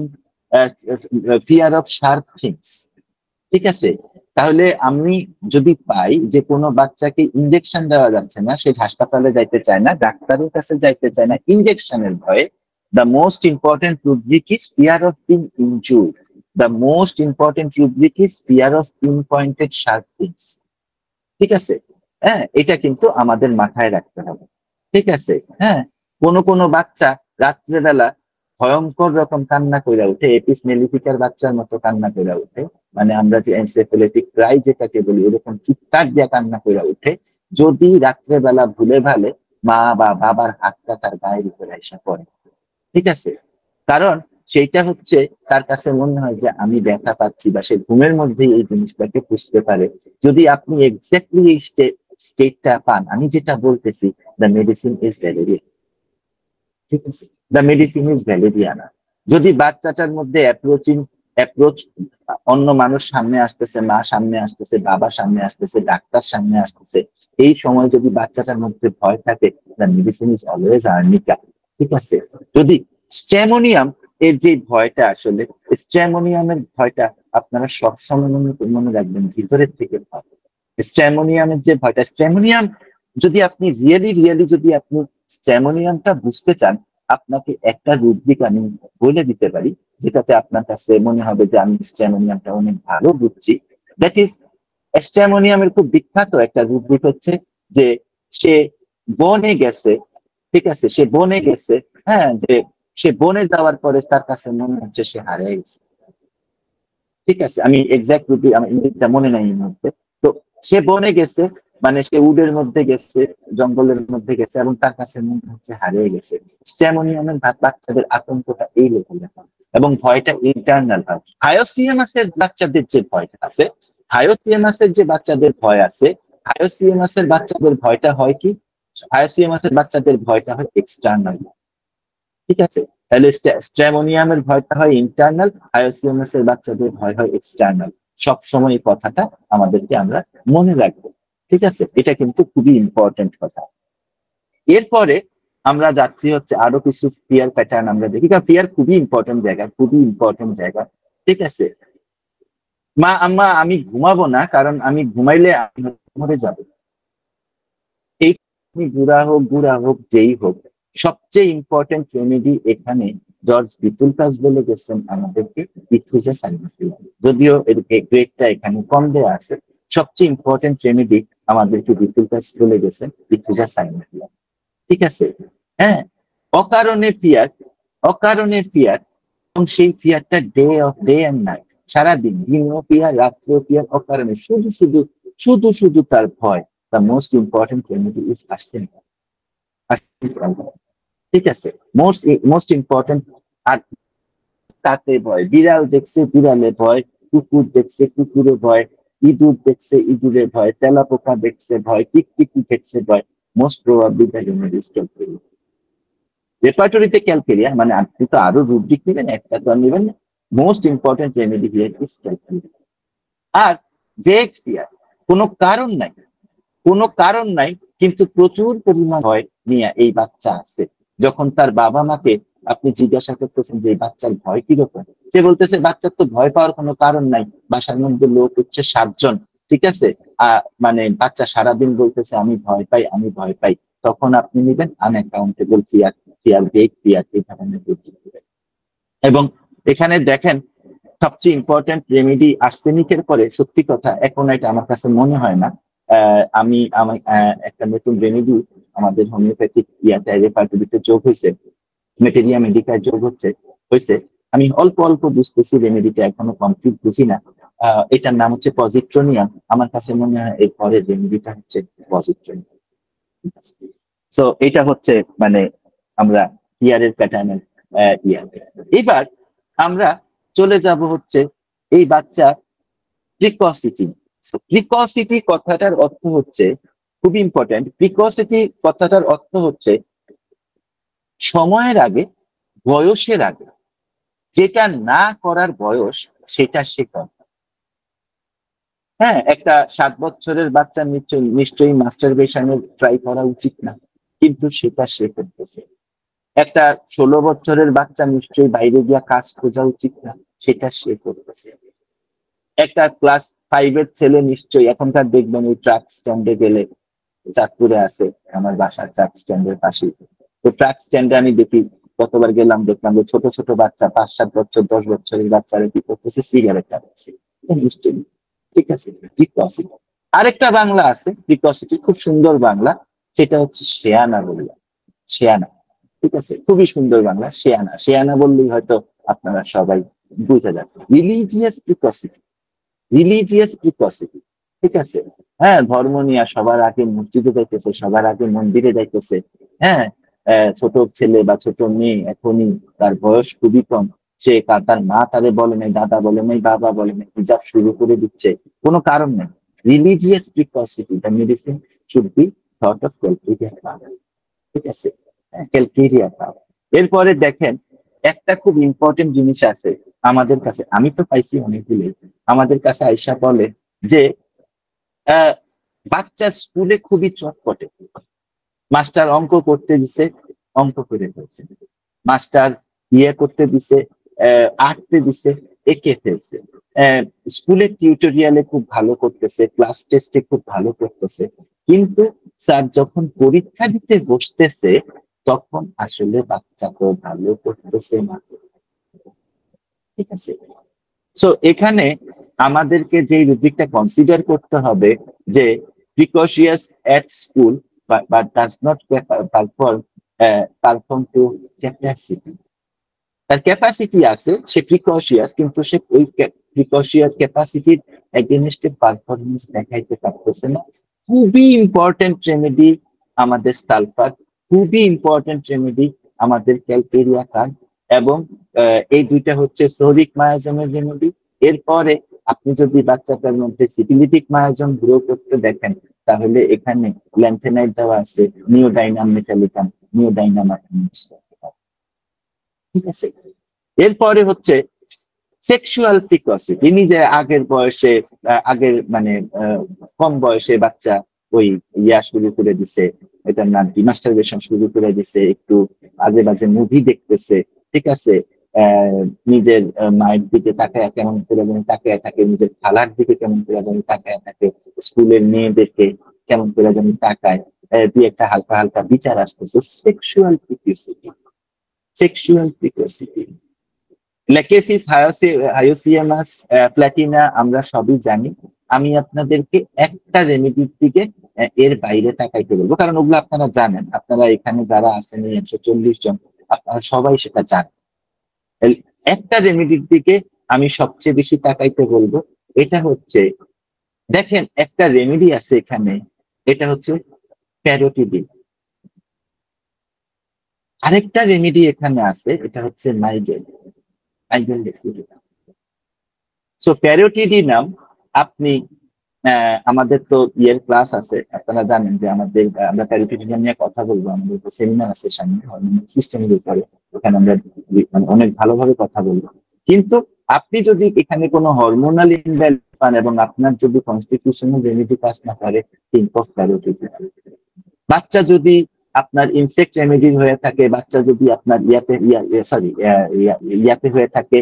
fear of sharp things. ঠিক আছে, তাহলে আমি যদি পাই যে কোনো বাচ্চাকে ইনজেকশন দেওয়া যাচ্ছে না, সে হাসপাতালে যাইতে চায় না, ডাক্তারের কাছে যাইতে চায় না ইনজেকশনের ভয়ে, the most important rubric is fear of being injured, the most important rubric is fear of pin pointed sharp things. ঠিক আছে, হ্যাঁ, এটা কিন্তু আমাদের মাথায় রাখতে হবে। ঠিক আছে, হ্যাঁ, কোনো বাচ্চা রাত্রেবেলা ভয়ঙ্কর রকম কান্না করে উঠে, এপিস মেলিফিকার বাচ্চার মতো কান্না করে উঠে, মানে আমরা যে এনসেফালিটিক ক্রাই যেটাকে বলি, এরকম চিৎকার দিয়ে কান্না করে উঠে, যদি রাত্রেবেলা ভুলে ভালে মা বা বাবার হাতটা তার গায়ের উপরে এসে পড়ে। ঠিক আছে, কারণ সেইটা হচ্ছে তার কাছে মনে হয় যে আমি ব্যথা পাচ্ছি, বা সে ঘুমের মধ্যে এই জিনিসটাকে বুঝতে পারে। যদি আপনি এক্স্যাক্টলি এই স্টেটটা পান, আমি যেটা বলতেছি, দ্য মেডিসিন ইজ ভ্যালেরিয়া। ঠিক আছে, দ্য মেডিসিন ইজ ভ্যালেরিয়ানা। যদি বাচ্চাটার মধ্যে অ্যাপ্রোচ, অন্য মানুষ সামনে আসতেছে, মা সামনে আসতেছে, বাবা সামনে আসতেছে, ডাক্তার সামনে আসতেছে, এই সময় যদি বাচ্চাটার মধ্যে ভয় থাকে, the medicine is always arnica. ঠিক আছে, যদি স্ট্রেমোনিয়াম এর যে ভয়টা, আসলে স্ট্রেমোনিয়ামের ভয়টা আপনারা সবসময় মনে রাখবেন, ভিতরের থেকে ভয়। স্ট্রেমোনিয়ামের যে ভয়টা, স্ট্রেমোনিয়াম যদি আপনি রিয়েলি যদি আপনি স্ট্রেমোনিয়ামটা বুঝতে চান, আপনাকে একটা রুব্রিক আমি বলে দিতে পারি, যেটাতে আপনার কাছে মনে হবে যে আমি স্ট্রেমোনিয়ামটা অনেক ভালো বুঝছি। দ্যাট ইজ, স্ট্রেমোনিয়ামের খুব বিখ্যাত একটা রুব্রিক হচ্ছে যে সে বনে গেছে। ঠিক আছে, সে বনে গেছে, হ্যাঁ, যে সে বনে যাওয়ার পরে তার কাছে মনে হচ্ছে সে হারিয়ে গেছে। ঠিক আছে, আমি এক্সাক্ট রুব্রিক, আমার ইংরেজিটা মনে নাই এই মুহূর্তে। তো সে বনে গেছে, মানে সে উডের মধ্যে গেছে, জঙ্গলের মধ্যে গেছে, এবং তার কাছে মনে হচ্ছে হারিয়ে গেছে। স্ট্রেমোনিয়ামের বাচ্চাদের আতঙ্কটা এই লেভেলে হয়, এবং ভয়টা ইন্টারনাল হয়। হায়োসিয়ামাসের বাচ্চাদের যে ভয়টা আছে, হায়োসিয়ামাসের যে বাচ্চাদের ভয় আছে, হায়োসিয়ামাসের বাচ্চাদের ভয়টা হয় কি, হায়োসিয়ামাসের বাচ্চাদের ভয়টা হয় এক্সটার্নাল। ঠিক আছে, তাহলে স্ট্রেমোনিয়ামের ভয়টা হয় ইন্টারনাল, হায়োসিয়ামাস এর বাচ্চাদের ভয় হয় এক্সটার্নাল। সবসময় এই কথাটা আমাদেরকে আমরা মনে রাখবো। ঠিক আছে, এটা কিন্তু খুবই ইম্পর্টেন্ট কথা। এরপরে আমরা যাচ্ছি হচ্ছে আরো কিছু ফিয়ার প্যাটার্ন আমরা দেখি, কারণ ফিয়ার খুবই ইম্পর্টেন্ট জায়গা, খুবই ইম্পর্টেন্ট জায়গা। ঠিক আছে, মা আম্মা আমি ঘুমাবো না, কারণ আমি ঘুমাইলে আমি মরে যাবো। এই বুড়া হোক যেই হোক, সবচেয়ে ইম্পর্টেন্ট রেমেডি এখানে জর্জ বিতুলকাস বলে গেছেন আমাদেরকে ইথুজা সাইনোফিলাম। যদিও এর গ্রেডটা এখানে কম দেওয়া আছে, সবচেয়ে ইম্পর্টেন্ট রেমেডি আমাদেরকে বিতুলকাস বলে গেছেন ইথুজা সাইনোফিলাম। ঠিক আছে, হ্যাঁ। অকারণে ফিয়ার, অকারণে ফিয়ার, এবং সেই ফিয়ারটা ডে অ্যান্ড নাইট, সারাদিন, দিনও ফিয়ার, রাত্রেও ফিয়ার, অকারণে শুধু শুধু শুধু শুধু তার ভয়। The most important remedy is arsenic. ঠিক আছে, মোস্ট মোস্ট ইম্পর্টেন্ট। আর তাতে ভয়, বিড়াল দেখছে বিড়ালে ভয়, কুকুর দেখছে কুকুরে ভয়, ইঁদুর দেখছে ইঁদুরে ভয়, তেলাপোকা দেখছে ভয়, টিকটিকি দেখছে ভয়। Most probably the remedy is calcarea. রেপার্টরিতে ক্যালকেরিয়া, মানে আপনি তো আরো রুব্রিক নেবেন, একটা তো আর নেবেন না। Most important remedy here is calcarea. আর ভেগ ফিয়ার, কোনো কারণ নাই, কোনো কারণ নাই, কিন্তু প্রচুর পরিমাণ ভয় নিয়ে এই বাচ্চা আছে। যখন তার বাবা মাকে আপনি জিজ্ঞাসা করতেছেন যে এই বাচ্চার ভয় কিরকম, সে বলতেছে বাচ্চার তো ভয় পাওয়ার কোনো কারণ নাই, বাসার মধ্যে লোক হচ্ছে 7 জন। ঠিক আছে, মানে বাচ্চা সারাদিন বলতেছে আমি ভয় পাই আমি ভয় পাই। তখন আপনি নেবেন আনএকাউন্টেবল ফিয়ার, ফিয়ার ভেগ ফিয়ার, এই ধরনের বুদ্ধি নেবেন। এবং এখানে দেখেন সবচেয়ে ইম্পর্টেন্ট রেমেডি আর্সেনিকের পরে, সত্যি কথা এখন এটা আমার কাছে মনে হয় না, আমি একটা নতুন রেমেডি আমাদের হোমিওপ্যাথিক ইয়াতে রেপার্টরিতে যোগ হয়েছে, মেটেরিয়া মেডিকায় যোগ হয়েছে। আমি অল্প অল্প বুঝতেছি, রেমেডিটা এখনো কমপ্লিট বুঝি না। এটার নাম হচ্ছে পজিট্রোনিয়াম। আমার কাছে মনে হয় এর পরের রেমেডিটা হচ্ছে পজিট্রোনিয়াম। সো এটা হচ্ছে মানে আমরা ইয়ারের প্যাটার্নের ইয়ার। এবার আমরা চলে যাব হচ্ছে এই বাচ্চা প্রিকসিটি। প্রিকসিটি কথাটার অর্থ হচ্ছে খুব ইম্পর্টেন্ট। প্রিকসিটি কথাটার অর্থ হচ্ছে সময়ের আগে, বয়সের আগে, যেটা না করার বয়স সেটা সে করে। হ্যাঁ, একটা 7 বছরের বাচ্চা নিশ্চয়ই মাস্টারবেশনের ট্রাই করা উচিত না, কিন্তু সেটা সে করতেছে। একটা 16 বছরের বাচ্চা নিশ্চয়ই বাইরে গিয়া কাজ খোঁজা উচিত না, সেটা সে করতেছে। একটা ক্লাস 5-এর ছেলে নিশ্চয়ই, এখনকার দেখবেন ওই ট্রাক স্ট্যান্ডে গেলে, চাঁদপুরে আছে আমার বাসার ট্রাক স্ট্যান্ডের পাশেই, তো ট্রাক স্ট্যান্ডে আমি দেখি, কতবার গেলাম, দেখলাম যে ছোট ছোট বাচ্চা 5-7 বছর 10 বছরের বাচ্চারা কি করতেছে, সিগারেট টানছে। নিশ্চয়ই, ঠিক আছে, প্রিকসিটি। আরেকটা বাংলা আছে প্রিকসিটি, খুব সুন্দর বাংলা, সেটা হচ্ছে শেয়ানা বললা, শেয়ানা। ঠিক আছে, খুবই সুন্দর বাংলা, শেয়ানা। শেয়ানা বললেই হয়তো আপনারা সবাই বুঝে যান। Religious precocity, religious precocity. ঠিক আছে, হ্যাঁ, ধর্ম নিয়ে সবার আগে মসজিদে যাইতেছে, সবার আগে মন্দিরে যাইতেছে। হ্যাঁ, ছোট ছেলে বা ছোট মেয়ে এখনই, তার বয়স খুবই কম, সে তার মা তারে বলে নাই, দাদা বলে নাই, বাবা বলে নাই, হিজাব শুরু করে দিচ্ছে, কোনো কারণ নেই। Religious precocity, the medicine should be thought of calcarea power. ঠিক আছে, ক্যালকেরিয়া পাওয়ার। এরপরে দেখেন একটা খুব ইম্পর্টেন্ট জিনিস আছে আমাদের কাছে, আমি তো পাইছি অনেকগুলো, আমাদের কাছে আইসা বলে যে বাচ্চা স্কুলে খুবই চটপটে, মাস্টার অঙ্ক করতে দিছে, অঙ্ক করে ফেলছে, মাস্টার ইয়ে করতে দিছে, আঁকতে দিছে, এঁকে ফেলছে, স্কুলের টিউটোরিয়ালে খুব ভালো করতেছে, ক্লাস টেস্টে খুব ভালো করতেছে, কিন্তু স্যার যখন পরীক্ষা দিতে বসতেছে তখন আসলে বাচ্চা তো ভালো করতেছে না। ঠিক আছে, সো এখানে আমাদেরকে যে রুব্রিকটা কনসিডার করতে হবে যে precocious at school but does not perform to capacity. তার ক্যাপাসিটি আছে, সে প্রিকশিয়াস, কিন্তু সে ওই প্রিকশিয়াস ক্যাপাসিটির এগেইনস্টে পারফরমেন্স দেখাইতে পারতেছে না। খুবই ইম্পর্টেন্ট রেমেডি আমাদের সালফার, খুবই ইম্পর্টেন্ট রেমেডি আমাদের ক্যালকেরিয়া কার্ড, এবং এই দুইটা হচ্ছে সোরিক মায়াজমের রেমেডি। এরপরে আপনি যদি বাচ্চাটার মধ্যে সিফিলিটিক মায়াজম গ্রো করতে দেখেন, তাহলে এখানে ল্যান্থেনাইট দেওয়া আছে, নিওডাইনাম মেটালিকাম, নিওডাইনাম আপনি use করতে পারেন। ঠিক আছে, এরপরে হচ্ছে সেক্সুয়াল প্রিকসিটি। নিজে আগের বয়সে, আগের মানে কম বয়সে বাচ্চা ওই ইয়া শুরু করে দিছে, এটার নাম কি, মাস্টারবেশন শুরু করে দিছে, একটু আজে বাজে মুভি দেখতেছে। ঠিক আছে, নিজের মায়ের দিকে তাকায় কেমন করে যেন তাকায় থাকে, নিজের খালার দিকে কেমন করে যেন তাকায় থাকে, স্কুলের মেয়েদেরকে কেমন করে যেন তাকায়, দুই একটা হালকা হালকা বিচার আসতেছে, sexual প্রিকসিটি। Sexual প্রিকোসিটি, Lachesis, hyoscyamus, Platina আমরা সবই জানি। আমি আপনাদেরকে একটা রেমেডির দিকে এর বাইরে তাকাইতে বলবো, কারণ ওগুলো আপনারা জানেন, আপনারা এখানে যারা আছেন এই 140 জন আপনারা সবাই সেটা জানেন। একটা রেমেডির দিকে আমি সবচেয়ে বেশি তাকাইতে বলবো, এটা হচ্ছে, দেখেন একটা রেমেডি আছে এখানে, এটা হচ্ছে প্যারোটিডিন। আরেকটা রেমেডি এখানে আছে, এটা হচ্ছে মাইগ্রেন, মাইগ্রেন লেক্সিডিনাম। সো প্যারোটিডিনাম আপনি আমাদের তো ইয়ের ক্লাস আছে, আপনারা জানেন যে আমাদের আমরা প্যারোটিডিনাম নিয়ে কথা বলবো, আমাদের তো সেমিনার আছে সামনে হরমোনাল সিস্টেমের উপরে, ওখানে আমরা মানে অনেক ভালোভাবে কথা বলবো। কিন্তু আপনি যদি এখানে কোনো হরমোনাল ইমব্যালেন্স পান এবং আপনার যদি কনস্টিটিউশনাল রেমেডি কাজ না করে, থিংক অফ প্যারোটিডিনাম। বাচ্চা যদি আপনার ইনসেক্ট রেমেডি হয়ে থাকে, বাচ্চা যদি আপনার ইয়াতে হয়ে থাকে,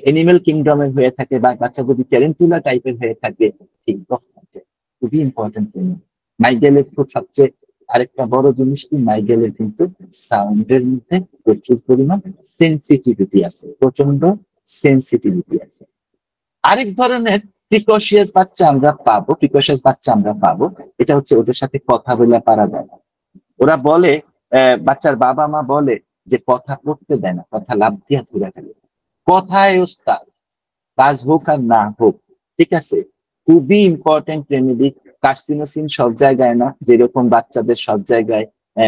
এনিম্যাল কিংডমের হয়ে থাকে, বা বাচ্চা যদি ট্যারেন্টুলা টাইপের হয়ে থাকে, থিংক অফ খুবই ইম্পর্টেন্ট। মাইগ্রেনের খুব সবচেয়ে আরেকটা বড় জিনিস কি, মাইগ্রেনের কিন্তু সাউন্ডের মধ্যে প্রচুর পরিমাণ সেন্সিটিভিটি আছে, প্রচন্ড সেন্সিটিভিটি আছে। আরেক ধরনের প্রিকশিয়াস বাচ্চা আমরা পাবো, এটা হচ্ছে ওদের সাথে কথা বলে পারা যায় না। ওরা বলে, বাচ্চার বাবা মা বলে যে কথা পড়তে দেয় না, কথা লাফ দিয়া ধরে ফেলে, কথায় ওস্তাদ, কাজ হোক আর না হোক। ঠিক আছে, খুবই ইম্পর্টেন্ট রেমেডি। কার্সিনোসিন সব জায়গায় না, যেরকম বাচ্চাদের সব জায়গায়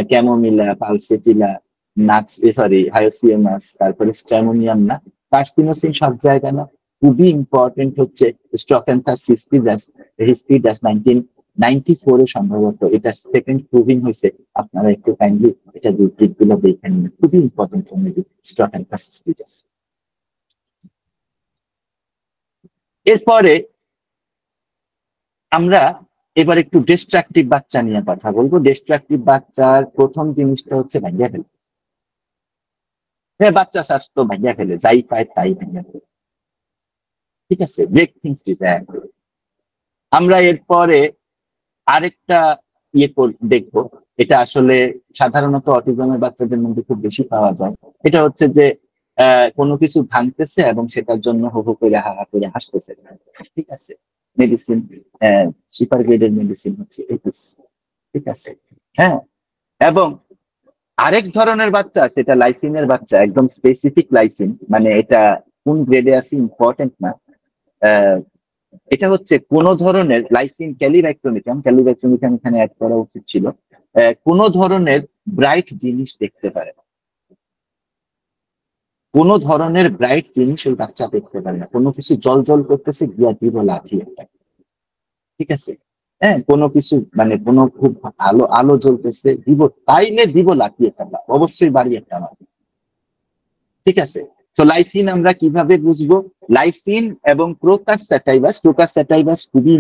ক্যামোমিলা, পালসেটিলা, হায়োসিয়ামাস, তারপরে স্ট্রামোনিয়াম না, কার্সিনোসিন সব জায়গায় না। খুবই ইম্পর্টেন্ট হচ্ছে স্ট্রোফেন্থাস হিস্পিডাস 1994 সম্ভবত এটা সেকেন্ড প্রুভিং হয়েছে। আপনারা একটু কাইন্ডলি এটা দিকগুলো দেখে নিন, খুবই ইম্পর্টেন্ট রেমেডি স্ট্রোফেন্থাস হিস্পিডাস। এরপরে আমরা এবার একটু ডিস্ট্রাকটিভ বাচ্চা নিয়ে কথা বলবো। ডিস্ট্রাকটিভ বাচ্চার প্রথম জিনিসটা হচ্ছে ভাঙিয়া ফেলে। হ্যাঁ, বাচ্চা স্বাস্থ্য ভাঙিয়া ফেলে, যাই পায় তাই ভাঙিয়া ফেলে। ঠিক আছে, ব্রেক থিংস ডিজায়ার। আমরা এরপরে আরেকটা দেখবো, এটা আসলে সাধারণত অটিজমের বাচ্চাদের মধ্যে খুব বেশি পাওয়া যায়। এটা হচ্ছে যে কোনো কিছু ভাঙতেছে এবং সেটার জন্য হো হো করে হা হা করে হাসতেছে। ঠিক আছে, মেডিসিন, সুপার গ্রেডের মেডিসিন হচ্ছে এটিস। ঠিক আছে, হ্যাঁ। এবং আরেক ধরনের বাচ্চা আছে, এটা লাইসিনের বাচ্চা, একদম স্পেসিফিক লাইসিন, মানে এটা কোন গ্রেডে আছে ইম্পর্টেন্ট না। এটা হচ্ছে কোন ধরনের লাইসিন ক্যালিব্যাক্টোনিকাম এখানে অ্যাড করা উচিত ছিল। কোন ধরনের ব্রাইট জিনিস দেখতে পারে না, কোন ধরনের ব্রাইট জিনিস ওই বাচ্চা দেখতে পারে না। কোনো কিছু জল জল করতেছে, গিয়া দিব লাঠি একটা। ঠিক আছে, হ্যাঁ, কোনো কিছু মানে কোনো খুব আলো আলো জ্বলতেছে, দিব তাইলে দিব লাঠি একটা, অবশ্যই বাড়ি একটা লাঠি। ঠিক আছে, তো লাইসিন আমরা কিভাবে বুঝবো? লাইসিন এবং ক্রোকাস স্যাটাইভাস খুবই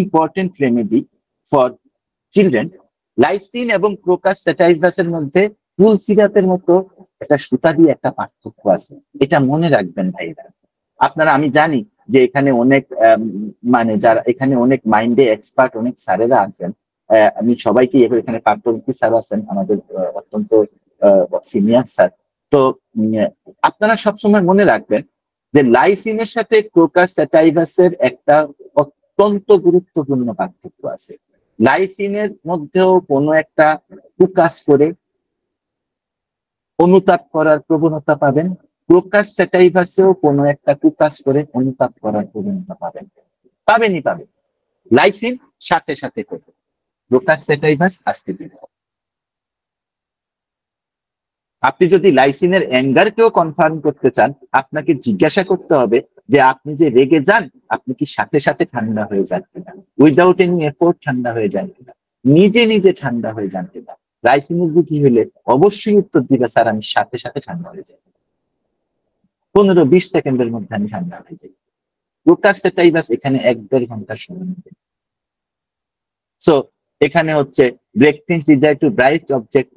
important remedy for children. Lysine এবং ক্রোকাস স্যাটাইভাসের মধ্যে তুলসিরাতের মতো একটা সুতা দিয়ে একটা পার্থক্য আছে, এটা মনে রাখবেন ভাইরা। আপনারা, আমি জানি যে এখানে অনেক মানে যারা এখানে অনেক মাইন্ডে এক্সপার্ট অনেক স্যারেরা আছেন, আমি সবাইকে এখানে পার্থক্য স্যার আছেন আমাদের অত্যন্ত সিনিয়র স্যার। তো আপনারা সবসময় মনে রাখবেন যে লাইসিনের সাথে ক্রোকাস স্যাটাইভাসের একটা অত্যন্ত গুরুত্বপূর্ণ পার্থক্য আছে। লাইসিনের মধ্যেও কোনো একটা কুকাস করে অনুতাপ করার প্রবণতা পাবেন, ক্রোকাস স্যাটাইভাসেও কোনো একটা কুকাস করে অনুতাপ করার প্রবণতা পাবেন। পাবেন। লাইসিন সাথে সাথে করবে, ক্রোকাস স্যাটাইভাস আজকে দিন। আপনি যদি লাইসিনের অ্যাঙ্গারকেও কনফার্ম করতে চান, আপনাকে জিজ্ঞাসা করতে হবে যে আপনি যে রেগে যান, আপনি কি সাথে সাথে ঠান্ডা হয়ে যান কিনা, উইদাউট এনি এফোর্ট ঠান্ডা হয়ে যান কিনা, নিজে নিজে ঠান্ডা হয়ে যান কিনা। লাইসিনের বুকি হলে অবশ্যই উত্তর দিবে, স্যার আমি সাথে সাথে ঠান্ডা হয়ে যাই, 15-20 সেকেন্ডের মধ্যে আমি ঠান্ডা হয়ে যাই। ক্রোকাস স্যাটাইভাস এখানে 1-1.5 ঘন্টা সময় নেবে। সো এখানে হচ্ছে break things desire to bright object,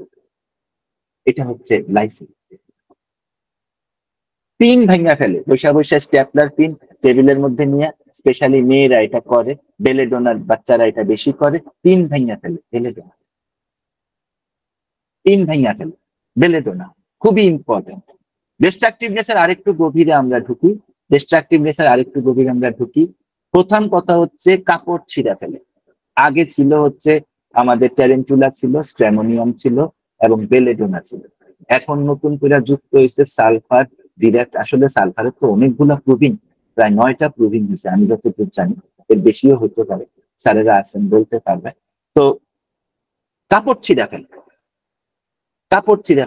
এটা হচ্ছে লাইসিন। পিন ভাঙা ফেলে, বৈশা স্ট্যাপলার পিন টেবিলের মধ্যে নিয়ে, স্পেশালি মেয়েরা এটা করে, বেলেডোনার বাচ্চারা এটা বেশি করে, পিন ভাঙা ফেলে বেলেডোনা। ইন ভাইয়া ফেলে, বেলেডোনা খুবই ইম্পর্টেন্ট। ডিস্ট্রাকটিভনেসের আরেকটু গভীরে আমরা ঢুকি। প্রথম কথা হচ্ছে কাপড় ছিঁড়া ফেলে। আগে ছিল হচ্ছে আমাদের ট্যারেন্টুলা ছিল, স্ট্র্যামোনিয়াম ছিল এবং বেলেডোনা ছিল। এখন নতুন করে যুক্ত হয়েছে সালফার, ডিরেক্ট। আসলে সালফারের তো অনেকগুলা প্রোভিন, প্রায় 9টা প্রোভিন দিছে আমি যতদূর জানি, এর বেশিও হতে পারে, স্যারেরা আছেন বলতে পারবে। তো কাপড় ছিঁড়া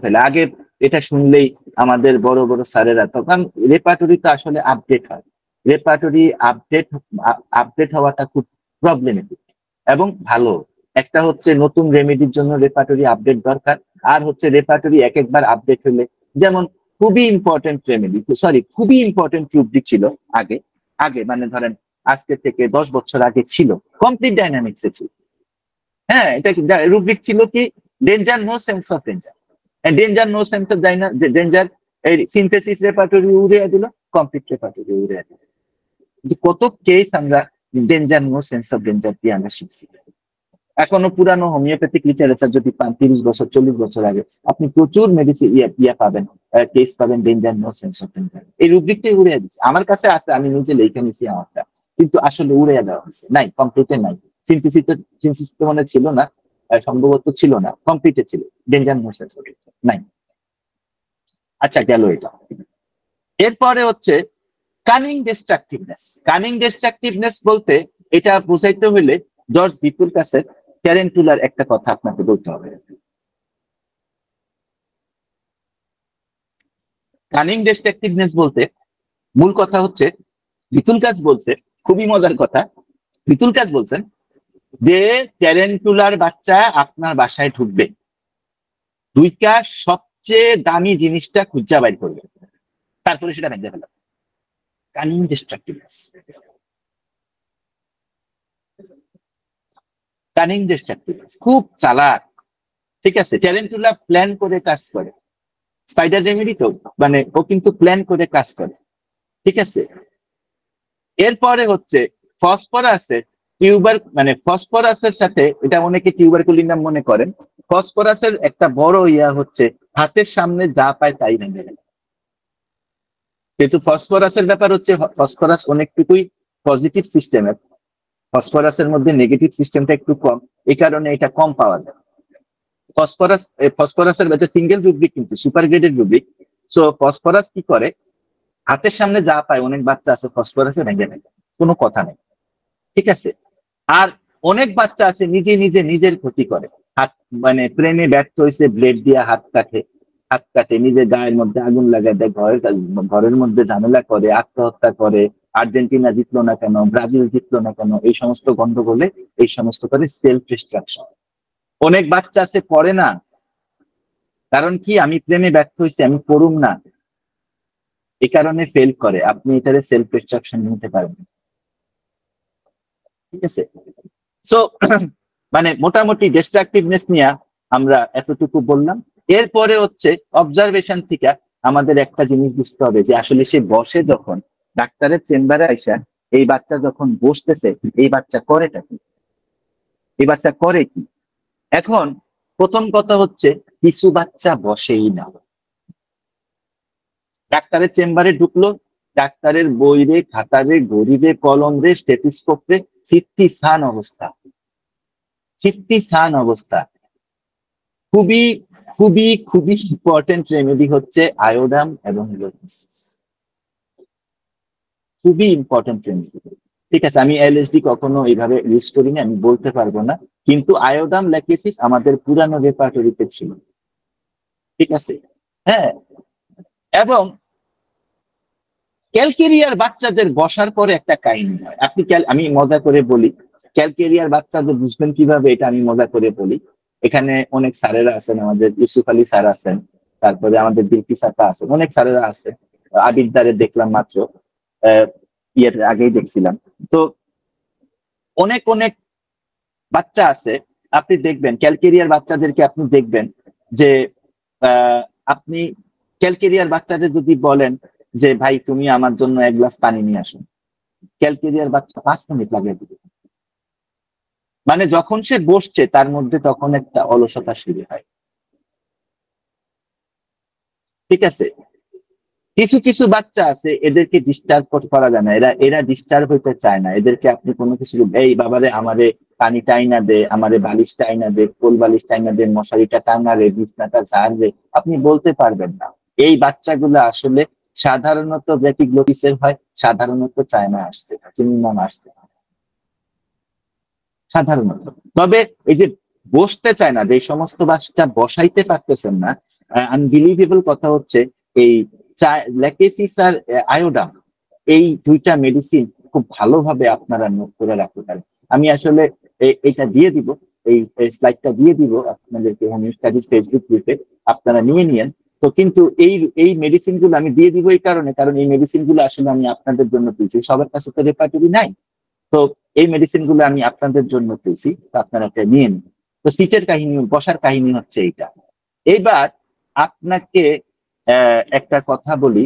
ফেলে আগে এটা শুনলেই আমাদের বড় বড় স্যারেরা, তখন রেপার্টরি তো আসলে আপডেট হয়, রেপার্টরি আপডেট হওয়াটা খুব প্রবলেমেটিক এবং ভালো। একটা হচ্ছে নতুন রেমেডির জন্য রেপার্টরি আপডেট দরকার, আর হচ্ছে রেপার্টরি একবার আপডেট হলে, যেমন খুবই ইম্পর্টেন্ট রুব্রিক ছিল আগে আগে মানে ধরেন আজকে থেকে 10 বছর আগে ছিল কমপ্লিট ডাইনামিক্সে ছিল। হ্যাঁ, এটা রুব্রিক ছিল কি, danger, no sense of danger, danger no sense of danger, এই সিনথেসিস রেপার্টরি উড়িয়ে দিল, কমপ্লিট রেপার্টরি উড়িয়ে দিল। কত কেস আমরা danger no sense of danger দিয়ে আমরা শিখছি। এখনো পুরানো হোমিওপ্যাথিক লিটারেচার যদি পান 30 বছর 40 বছর আগে, আপনি প্রচুর মেডিসিন পাবেন, কেস পাবেন danger no sense of danger. এই রুব্রিকটাই উড়িয়ে দিচ্ছে, আমার কাছে আছে, আমি নিজে লিখে নিছি আমারটা, কিন্তু আসলে উড়িয়ে দেওয়া হয়েছে, নাই কমপ্লিটে নাই। সিনথেসিস মানে ছিল না, সম্ভবত ছিল না, কমপ্লিটে ছিল danger no sense of danger নাই। আচ্ছা, গেল এটা। এরপরে হচ্ছে কানিং ডিস্ট্রাকটিভনেস বলতে এটা বুঝাইতে হলে জর্জ ভিতুলকাসের ট্যারেন্টুলার একটা কথা আপনাকে বলতে হবে। কানিং ডিস্ট্রাকটিভনেস বলতে মূল কথা হচ্ছে, ভিতুলকাস বলছে, খুবই মজার কথা, ভিতুলকাস বলছেন যে ট্যারেন্টুলার বাচ্চা আপনার বাসায় ঢুকবে, দুইটা সবচেয়ে দামি জিনিসটা খুঁজা বাইর করবে, তারপরে সেটা ভেঙে ফেলা। কানিং ডিস্ট্রাকটিভনেস, খুব চালাক। ঠিক আছে, ট্যারেন্টুলা প্ল্যান করে কাজ করে, স্পাইডার রেমেডি তো মানে ও কিন্তু প্ল্যান করে কাজ করে। ঠিক আছে, এরপরে হচ্ছে ফসফরাসের ফসফরাসের সাথে, এটা অনেকে টিউবারকুলিনাম মনে করেন, ফসফরাসের একটা বড় ইয়া হচ্ছে হাতের সামনে যা পায় তাই ভেঙে ফেলে। কিন্তু ফসফরাসের ব্যাপার হচ্ছে, ফসফরাস অনেকটুকুই পজিটিভ সিস্টেমের, ফসফরাসের মধ্যে নেগেটিভ সিস্টেমটা একটু কম, এই কারণে এটা কম পাওয়া যায়। ফসফরাসের বাচ্চা সিঙ্গেল রুব্রিক, কিন্তু super graded rubric. So phosphorus কি করে, হাতের সামনে যা পায়, অনেক বাচ্চা আছে ফসফরাসে ভেঙে ফেলে, কোনো কথা নেই। ঠিক আছে, আর অনেক বাচ্চা আছে নিজের ক্ষতি করে, হাত প্রেমে ব্যর্থ হয়েছে, ব্লেড দিয়ে হাত কাটে, নিজের গায়ের মধ্যে আগুন লাগায় দেয়, ঘরের মধ্যে ঝামেলা করে, আত্মহত্যা করে, আর্জেন্টিনা জিতলো না কেন, ব্রাজিল জিতলো না কেন, এই সমস্ত গন্ডগোলে এই সমস্ত করে সেলফ ডিস্ট্রাকশন। অনেক বাচ্চা আছে পড়ে না, কারণ কি, আমি প্রেমে ব্যর্থ হয়েছি, আমি পড়ুম না, এই কারণে ফেল করে। আপনি এটারে সেলফ ডিস্ট্রাকশন নিতে পারবেন। ঠিক আছে, সো মোটামুটি ডিস্ট্রাকটিভনেস নিয়ে আমরা এতটুকু বললাম। এরপরে হচ্ছে অবজারভেশন থেকে আমাদের একটা জিনিস বুঝতে হবে, যে আসলে সে বসে যখন ডাক্তারের চেম্বারে আইসা, এই বাচ্চা যখন বসতেছে, এই বাচ্চা করেটা কি, এই বাচ্চা করে কি। এখন প্রথম কথা হচ্ছে, কিছু বাচ্চা বসেই না, ডাক্তারের চেম্বারে ঢুকলো, ডাক্তারের বই রে, খাতা রে, ঘড়ি রে, কলম রে, স্টেথিস্কোপ রে, সিত্তিসান অবস্থা। খুবই খুবই খুবই ইম্পর্টেন্ট রেমেডি হচ্ছে আয়োডাম এবং ইলেকট্রিসিস, খুবই ইম্পর্টেন্ট রেমেডি। ঠিক আছে, আমি এলএসডি কখনো এইভাবে ইউজ করিনি, আমি বলতে পারবো না, কিন্তু আয়োডাম ল্যাকেসিস আমাদের পুরানো রেপার্টরিতে ছিল। ঠিক আছে, হ্যাঁ। এবং ক্যালকেরিয়ার বাচ্চাদের বসার পরে একটা কাহিনী হয়, আমি মজা করে বলি, ক্যালকেরিয়ার বাচ্চাদের বুঝবেন কিভাবে, এটা আমি মজা করে বলি। এখানে অনেক স্যারেরা আছেন, আমাদের ইউসুফ আলী স্যার আছেন, তারপরে আমাদের বিলকি স্যারটা আছেন, অনেক স্যারেরা আছে, আবিরদারে দেখলাম মাত্র, ইয়ের আগেই দেখছিলাম। তো অনেক অনেক বাচ্চা আছে, আপনি দেখবেন ক্যালকেরিয়ার বাচ্চাদেরকে, আপনি দেখবেন যে আপনি ক্যালকেরিয়ার বাচ্চাদের যদি বলেন যে ভাই তুমি আমার জন্য 1 গ্লাস পানি নিয়ে আসুন, ক্যালকেরিয়ার বাচ্চা 5 মিনিট লাগিয়ে দিবে। যখন সে বসছে তার মধ্যে তখন একটা অলসতা শুরু হয়, ঠিক আছে। কিছু কিছু বাচ্চা আছে এদেরকে ডিস্টার্ব করা যায় না, এরা ডিস্টার্ব হইতে চায় না, এদেরকে আপনি কোনো কিছু এই বাবারে আমারে পানি টাইনা দে, আমারে বালিশ টাইনা দে, কোল বালিশ টাইনা দে, মশারিটা টাঙা রে, বিছনাটা ঝাড় রে, আপনি বলতে পারবেন না। এই বাচ্চাগুলো আসলে সাধারণত ব্র্যাকিগ্লোটিসের হয়, সাধারণত চায়না আসছে, চিনিমাম আসছে সাধারণত। তবে এই যে বসতে চায় না, যে সমস্ত বাচ্চা বসাইতে পারতেছেন না, আনবিলিভেবল কথা হচ্ছে এই ল্যাকেসিস আর আয়োডাম, এই দুইটা মেডিসিন খুব ভালোভাবে আপনারা নোট করে রাখতে পারেন। আমি আসলে এটা দিয়ে দিব, এই স্লাইডটা দিয়ে দিব আপনাদেরকে হোমিও স্টাডিজ ফেসবুক গ্রুপে, আপনারা নিয়ে নিয়েন। তো কিন্তু এই মেডিসিন গুলো আমি দিয়ে দিব এই কারণে, কারণ এই মেডিসিন গুলো আসলে আমি আপনাদের জন্য তুলছি, সবার কাছে তো রেপার্টরি নাই। তো এই মেডিসিন গুলো আমি আপনাদের জন্য তুলছি, তো আপনারা এটা নিয়ে নিন। তো সিটের কাহিনী, বসার কাহিনী হচ্ছে এইটা। এইবার আপনাকে একটা কথা বলি,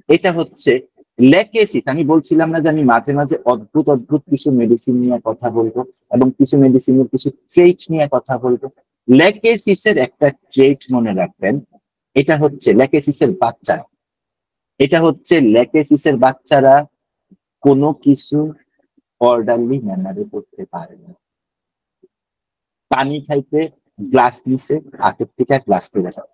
এটা হচ্ছে ল্যাকেসিস। আমি বলছিলাম না যে আমি মাঝে মাঝে অদ্ভুত অদ্ভুত কিছু মেডিসিন নিয়ে কথা বলবো এবং কিছু মেডিসিনের কিছু ট্রেট নিয়ে কথা বলবো। ল্যাকেসিসের একটা ট্রেট মনে রাখবেন, এটা হচ্ছে ল্যাকেসিসের বাচ্চারা, এটা হচ্ছে ল্যাকেসিসের বাচ্চারা কোনো কিছু অর্ডারলি ম্যানারে করতে পারে না। পানি খাইতে গ্লাস নিচে, আগের থেকে গ্লাস পড়ে যাবে।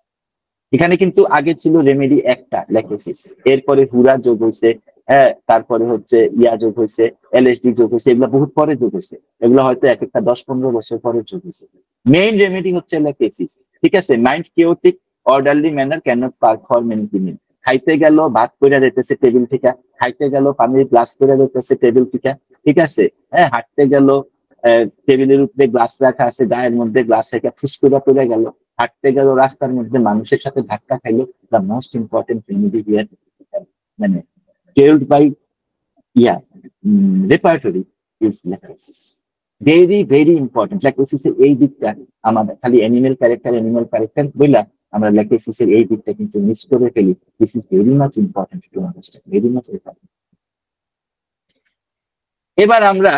এখানে কিন্তু আগে ছিল রেমেডি একটা ল্যাকেসিস, এরপরে হুরা যোগ হয়েছে, হ্যাঁ, তারপরে হচ্ছে ইয়া যোগ হয়েছে, এলএসডি যোগ হয়েছে, এগুলো বহুত পরে যোগ হয়েছে, এগুলো হয়তো এক একটা 10-15 বছর পরে যোগ হয়েছে। মেইন রেমেডি হচ্ছে ল্যাকেসিস, ঠিক আছে। Mind chaotic, orderly manner can not perform anything. খাইতে গেল ভাত কইরা দিতেছে টেবিল থেকে, খাইতে গেল পানির গ্লাস কইরা দিতেছে টেবিল থেকে, ঠিক আছে। হ্যাঁ, হাঁটতে গেল টেবিলের উপরে গ্লাস রাখা আছে, গায়ের মধ্যে গ্লাস রেখে ফুস করে পড়ে গেল, হাঁটতে গেল রাস্তার মধ্যে মানুষের সাথে ধাক্কা খাইলো। The most important remedy here, মানে told by ya repertory is Lachesis. Very very important ল্যাকেসিসের এই দিকটা। আমাদের খালি অ্যানিমেল ক্যারেক্টার বইলা আমরা ল্যাকেসিসের এই দিকটা কিন্তু মিস করে ফেলি। This is very much important to understand, very much important. এবার আমরা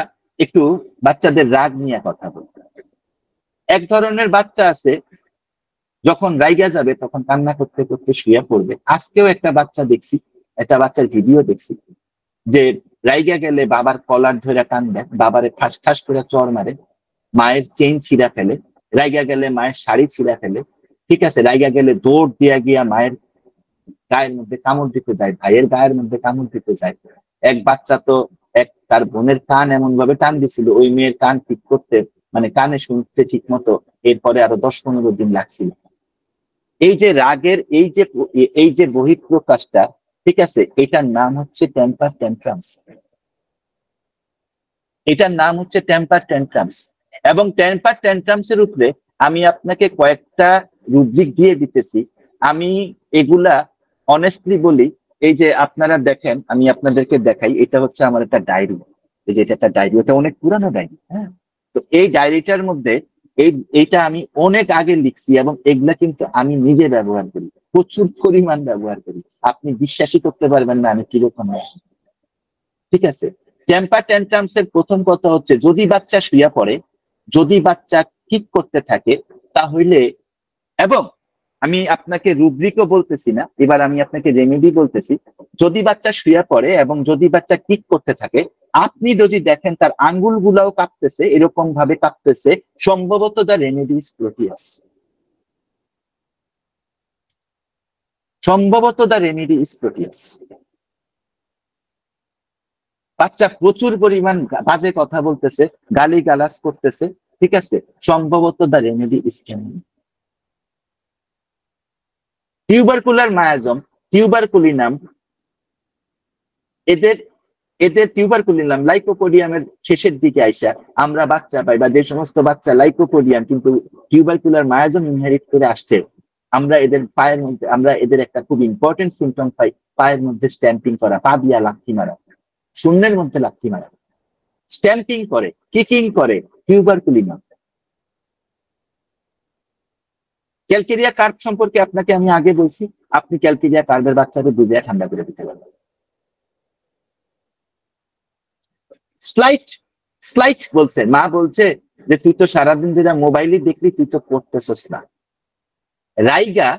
একটু বাচ্চাদের রাগ নিয়ে কথা বলবো। এক ধরনের বাচ্চা আছে যখন রাইগা যাবে তখন কান্না করতে করতে শুয়ে পড়বে। আজকেও একটা বাচ্চা দেখছি, একটা বাচ্চার ভিডিও দেখছি, যে রাইগা গেলে বাবার কলার ধরে টানবে, বাবারে ঠাস ঠাস করে চর মারে, মায়ের চেইন ছিঁড়া ফেলে, রাইগা গেলে মায়ের শাড়ি ছিঁড়া ফেলে, ঠিক আছে। রাইগা গেলে দৌড় দিয়া গিয়া মায়ের গায়ের মধ্যে কামড় দিতে যায়, ভাইয়ের গায়ের মধ্যে কামড় দিতে যায়। এক বাচ্চা তো তার বোনের কান এমন ভাবে টান দিছিল, ওই মেয়ের কান ঠিক করতে, মানে কানে শুনতে ঠিক মতো এরপরে আরো 10-15 দিন লাগছিল। এই যে রাগের এই যে বহিঃপ্রকাশটা, ঠিক আছে, এটার নাম হচ্ছে টেম্পার ট্যান্ট্রামস। এটার নাম হচ্ছে টেম্পার ট্যান্ট্রামস। এবং টেম্পার ট্যান্ট্রামস এর উপরে আমি আপনাকে কয়েকটা রুব্রিক দিয়ে দিতেছি। আমি এগুলা অনেস্টলি বলি, এই যে আপনারা দেখেন, আমি আপনাদেরকে দেখাই, এটা হচ্ছে আমার একটা ডায়েরি। এই যে এটা একটা ডায়েরি, এটা অনেক পুরানো ডায়েরি, হ্যাঁ। তো এই ডায়েরিটার মধ্যে এইটা আমি অনেক আগে লিখছি এবং এগুলা কিন্তু আমি নিজে ব্যবহার করি, প্রচুর পরিমাণ ব্যবহার করি। আপনি বিশ্বাসই করতে পারবেন না আমি কিরকম, ঠিক আছে। টেম্পার ট্যান্ট্রামস এর প্রথম কথা হচ্ছে, যদি বাচ্চা শুয়ে পড়ে, যদি বাচ্চা কিক করতে থাকে, তাহলে, এবং আমি আপনাকে রুব্রিকও বলতেছি না, এবার আমি আপনাকে রেমেডি বলতেছি। যদি বাচ্চা শুয়ে পড়ে এবং যদি বাচ্চা কিক করতে থাকে, আপনি যদি দেখেন তার আঙ্গুল গুলাও কাঁপতেছে, এরকম ভাবে কাঁপতেছে, সম্ভবত দ্য রেমেডি ইজ প্রোটিয়াস, সম্ভবত দ্য রেমেডি ইজ প্রোটিয়াস। বাচ্চা প্রচুর পরিমাণ বাজে কথা বলতেছে, গালি গালাজ করতেছে, ঠিক আছে, সম্ভবত the remedy is Canning. Tubercular miasm, tuberculinum, এদের এদের টিউবারকুলিনাম লাইকোপোডিয়ামের শেষের দিকে আইসা আমরা বাচ্চা পাই, বা যে সমস্ত বাচ্চা লাইকোপোডিয়াম কিন্তু টিউবারকুলার মায়াজম ইনহেরিট করে আসছে, আমরা এদের পায়ের মধ্যে, আমরা এদের একটা খুব ইম্পর্টেন্ট সিমটম পাই, পায়ের মধ্যে স্ট্যাম্পিং করা, পা দিয়া লাথি মারা, শূন্যের মধ্যে লাথি মারা, স্ট্যাম্পিং করে, কিকিং করে, টিউবারকুলিনাম। ক্যালকেরিয়া কার্ভ সম্পর্কে আপনাকে আমি আগে বলছি, আপনি ক্যালকেরিয়া কার্ভের বাচ্চাকে বুঝে ঠান্ডা করে দিতে পারবেন। স্লাইট, স্লাইট বলছে, মা বলছে যে তুই তো সারাদিন ধরে মোবাইলই দেখলি, তুই তো পড়তেছস না। রাইগা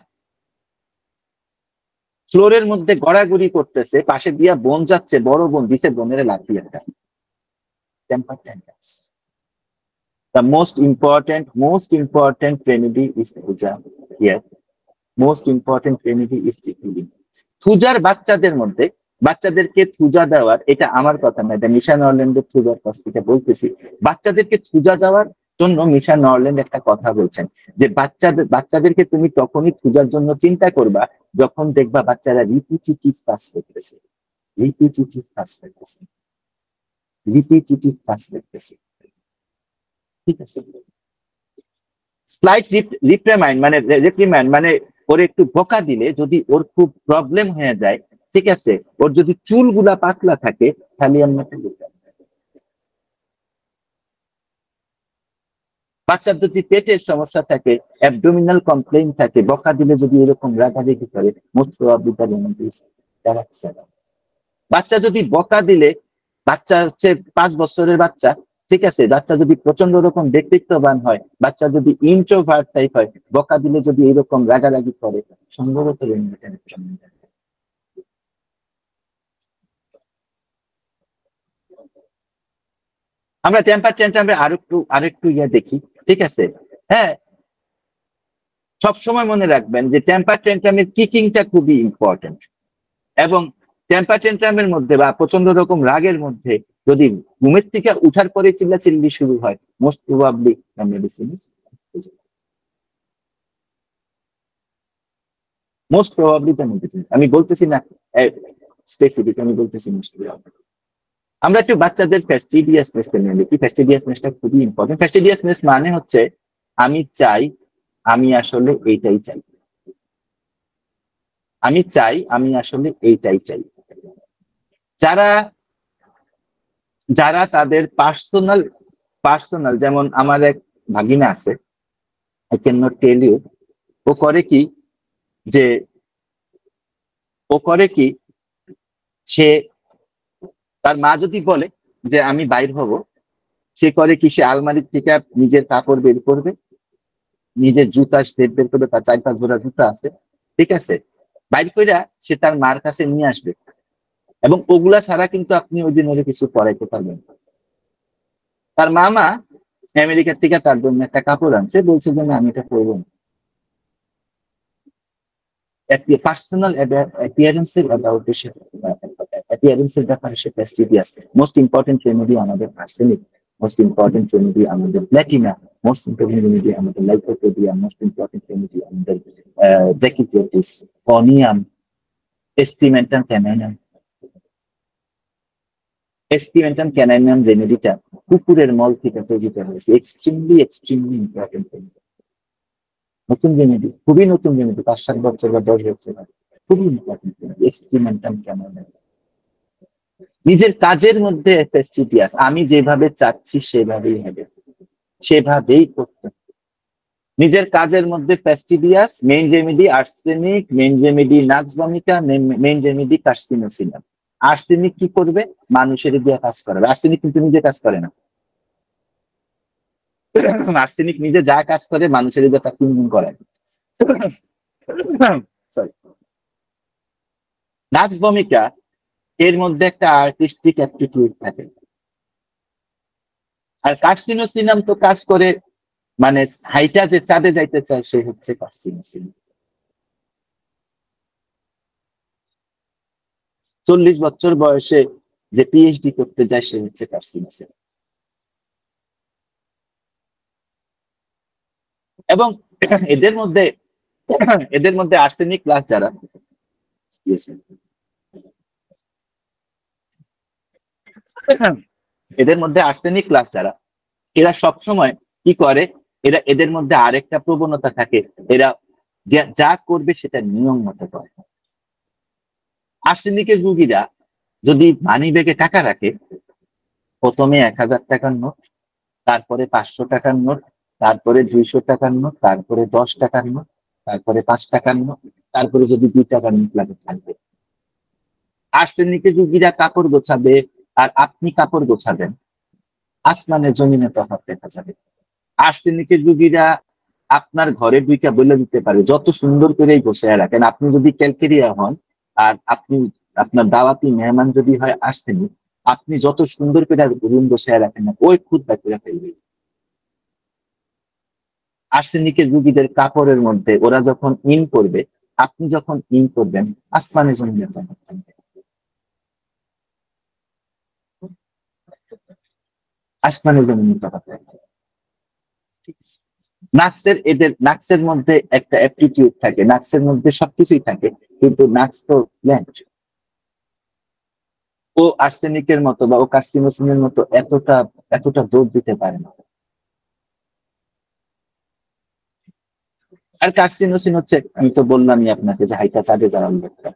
ফ্লোরের মধ্যে গড়াগড়ি করতেছে, পাশে দিয়া বোন যাচ্ছে, বড় বোন দিছে বোনের লাথি একটা। Temper tantrums. The most important remedy is puja here. Most important remedy is repeating. থুজার বাচ্চাদের মধ্যে, বাচ্চাদেরকে থুজা দেওয়ার, এটা আমার কথা না, এটা মিশন নরল্যান্ডের থুজার কাছ থেকে বলতেছি। বাচ্চাদেরকে থুজা দেওয়ার জন্য মিশন নরল্যান্ড একটা কথা বলছেন যে বাচ্চাদেরকে তুমি তখনই থুজার জন্য চিন্তা করবা যখন দেখবা বাচ্চারা রিপিটিটিভ কাজ করতেছে, রিপিটিটিভ কাজ করতেছে, রিপিটিটিভ কাজ করতেছে। ঠিক আছে, স্লাইট রিপ্রিমান্ড মানে ওর একটু বকা দিলে যদি ওর খুব প্রবলেম হয়ে যায়, ঠিক আছে, ওর যদি চুলগুলা পাতলা থাকে তাহলে আমরা বাচ্চার যদি পেটের সমস্যা থাকে, অ্যাবডোমিনাল কমপ্লেইন থাকে, বকা দিলে যদি এরকম রাগারাগি করে, মোস্ট প্রবাবলি বাচ্চা যদি বকা দিলে, বাচ্চা হচ্ছে 5 বছরের বাচ্চা, ঠিক আছে, বাচ্চা যদি প্রচন্ড রকম ব্যক্তিত্ববান হয়, বাচ্চা যদি ইন্ট্রোভার্ট টাইপ হয়, বকা দিলে যদি এরকম রাগারাগি করে, সম্ভবত আমরা টেম্পার ট্যান্ট্রামে আরেকটু ইয়া দেখি, ঠিক আছে। হ্যাঁ, সবসময় মনে রাখবেন যে টেম্পার ট্যান্ট্রামের কিকিংটা খুবই ইম্পর্টেন্ট, এবং টেম্পার ট্যান্ট্রামের মধ্যে বা প্রচন্ড রকম রাগের মধ্যে যদি ঘুমের থেকে উঠার পরে চিল্লাচিল্লি শুরু হয়, most probably medicine, most probably the medicine. আমি বলতেছি না স্পেসিফিক, আমি বলতেছি মোস্ট প্রবাবলি। আমরা একটু বাচ্চাদের ফ্যাস্টিডিয়াসনেসটা নিয়ে দেখি। ফ্যাস্টিডিয়াসনেসটা খুবই ইম্পর্টেন্ট। ফ্যাস্টিডিয়াসনেস মানে হচ্ছে আমি চাই, আমি আসলে এইটাই চাই, আমি চাই, আমি আসলে এইটাই চাই। যারা যারা তাদের পার্সোনাল, যেমন আমার এক ভাগিনা আছে, I can not tell you, ও করে কি যে সে, তার মা যদি বলে যে আমি বাইর হব, সে করে কি, সে আলমারির থেকে নিজের কাপড় বের করবে, নিজের জুতার সেট বের করবে, তার 4-5 জোড়া জুতা আছে, ঠিক আছে, বাইর কইরা সে তার মার কাছে নিয়ে আসবে, এবং ওগুলা ছাড়া কিন্তু আপনি ওই দিন ওরে কিছু পরাইতে পারবেন। তার মামা আমেরিকার থেকে তার জন্য একটা কাপড় আনছে, বলছে যে না আমি এটা পরবো না। পার্সোনাল অ্যাপিয়ারেন্সের ব্যাপারে সে ফ্যাস্টিডিয়াস। মোস্ট ইম্পর্টেন্ট রেমেডি আমাদের আর্সেনিক, মোস্ট ইম্পর্টেন্ট রেমেডি আমাদের প্ল্যাটিনা, মোস্ট ইম্পর্টেন্ট রেমেডি আমাদের লাইকোপেডিয়া, মোস্ট ইম্পর্টেন্ট রেমেডি আমাদের ব্র্যাকিওটিস, কনিয়াম, এস্টিমেন্টাম ক্যানাইনাম। এস্টিমেন্টাম ক্যানাইনাম রেমেডিটা কুকুরের মল থেকে তৈরি করা হয়েছে, এক্সট্রিমলি ইম্পর্টেন্ট রেমেডি। নতুন রেমেডি, খুবই নতুন রেমেডি, 5-7 বছর বা 10 বছর, খুবই ইম্পর্টেন্ট এক্সট্রিমেন্টাম ক্যানাইনাম। নিজের কাজের মধ্যে ফ্যাস্টিডিয়াস, আমি যেভাবে চাচ্ছি সেভাবেই হবে, সেভাবেই করতে। নিজের কাজের মধ্যে fastidious, main remedy arsenic, main remedy nux vomica, main remedy carcinosinum. Arsenic কি করবে? মানুষের দিয়ে কাজ করাবে। আর্সেনিক কিন্তু নিজে কাজ করে না, আর্সেনিক নিজে যা কাজ করে মানুষের দিয়ে তা 3 গুণ করায়। সরি, নাক্স ভমিকা এর মধ্যে একটা আর্টিস্টিক অ্যাপটিটিউড থাকে, আর কার্সিনোসিনাম তো কাজ করে, মানে হাইটা যে চাঁদে যাইতে চায় সে হচ্ছে কার্সিনোসিনাম। 40 বছর বয়সে যে পিএইচডি করতে যায় সে হচ্ছে কার্সিনোসিনাম। এবং এদের মধ্যে আর্সেনিক প্লাস যারা, এদের মধ্যে আর্সেনিক ক্লাস যারা, এরা সবসময় কি করে, এদের মধ্যে আরেকটা প্রবণতা থাকে, এরা যা করবে সেটা নিয়ম মতো করে। আর্সেনিকের রোগীরা যদি মানি ব্যাগে টাকা রাখে, প্রথমে 1000 টাকার নোট, তারপরে 500 টাকার নোট, তারপরে 200 টাকার নোট, তারপরে 10 টাকার নোট, তারপরে 5 টাকার নোট, তারপরে যদি 2 টাকার নোট লাগে থাকবে। আর্সেনিকের রোগীরা কাপড় গোছাবে, আর আপনি কাপড় গোছাবেন, আসমানে জমিনে তফাৎ দেখা যাবে। আর্সেনিকের রোগীরা আপনার ঘরে ঢুইকা বলে দিতে পারে যত সুন্দর করেই বসে রাখেন, আপনি যদি ক্যালকেরিয়া হন, আর আপনি আপনার দাওয়াতি মেহমান যদি হয় আর্সেনিক, আপনি যত সুন্দর করে রুম বসে রাখেন না, ওই খুদ করে ফেলবে। আর্সেনিকের রুগীদের কাপড়ের মধ্যে ওরা যখন ইন করবে, আপনি যখন ইন করবেন, আসমানে জমিনে তফাৎ থাকবে। আসমানে জমিনে তফাৎ থাকবে। ঠিক আছে? নাক্সের মধ্যে একটা অ্যাপটিটিউড থাকে, নাক্সের মধ্যে সবকিছুই থাকে, কিন্তু নাক্স তো প্ল্যান্ট। ও আর্সেনিকের মতো বা ও কার্সিনোসিনের মতো এতটা এতটা দৌড় দিতে পারে না। আর কার্সিনোসিন হচ্ছে, আমি তো বললামই আপনাকে যে হাইটা চাঁদে যাওয়ার লোকটা।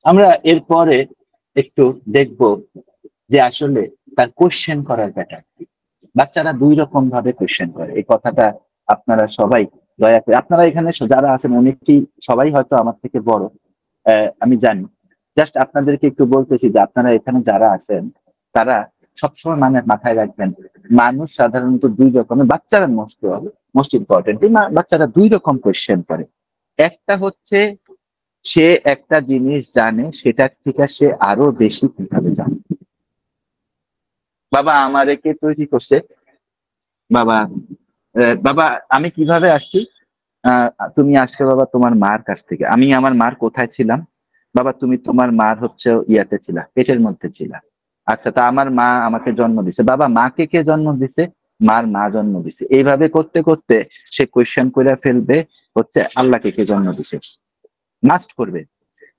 আমরা এরপরে একটু দেখব যে আসলে তার কোশ্চেন করার প্যাটার্ন। বাচ্চারা দুই রকম ভাবে কোশ্চেন করে, এই কথাটা আপনারা সবাই দয়া করে, আপনারা এখানে যারা আছেন অনেকেই, সবাই হয়তো আমার থেকে বড়, আমি জানি। জাস্ট আপনাদেরকে একটু বলতেছি যে আপনারা এখানে যারা আছেন তারা সবসময় মাথায় রাখবেন, মানুষ সাধারণত দুই রকমের, বাচ্চারা মোস্ট ইম্পর্টেন্ট, বাচ্চারা দুই রকম কোশ্চেন করে। একটা হচ্ছে সে একটা জিনিস জানে, সেটার থেকে সে আরো বেশি কিভাবে জানে। বাবা আমারে কে তৈরি করছে, বাবা বাবা আমি কিভাবে আসছি, তুমি আসছো বাবা তোমার মার কাছ থেকে। আমি আমার মার কোথায় ছিলাম, বাবা তুমি তোমার মার হচ্ছে ইয়াতে ছিলা, পেটের মধ্যে ছিলা। আচ্ছা, তা আমার মা আমাকে জন্ম দিছে, বাবা মাকে কে জন্ম দিছে, মার মা জন্ম দিছে। এইভাবে করতে করতে সে কোয়েশ্চেন করে ফেলবে হচ্ছে আল্লাহকে কে জন্ম দিছে, মাস্ট করবে।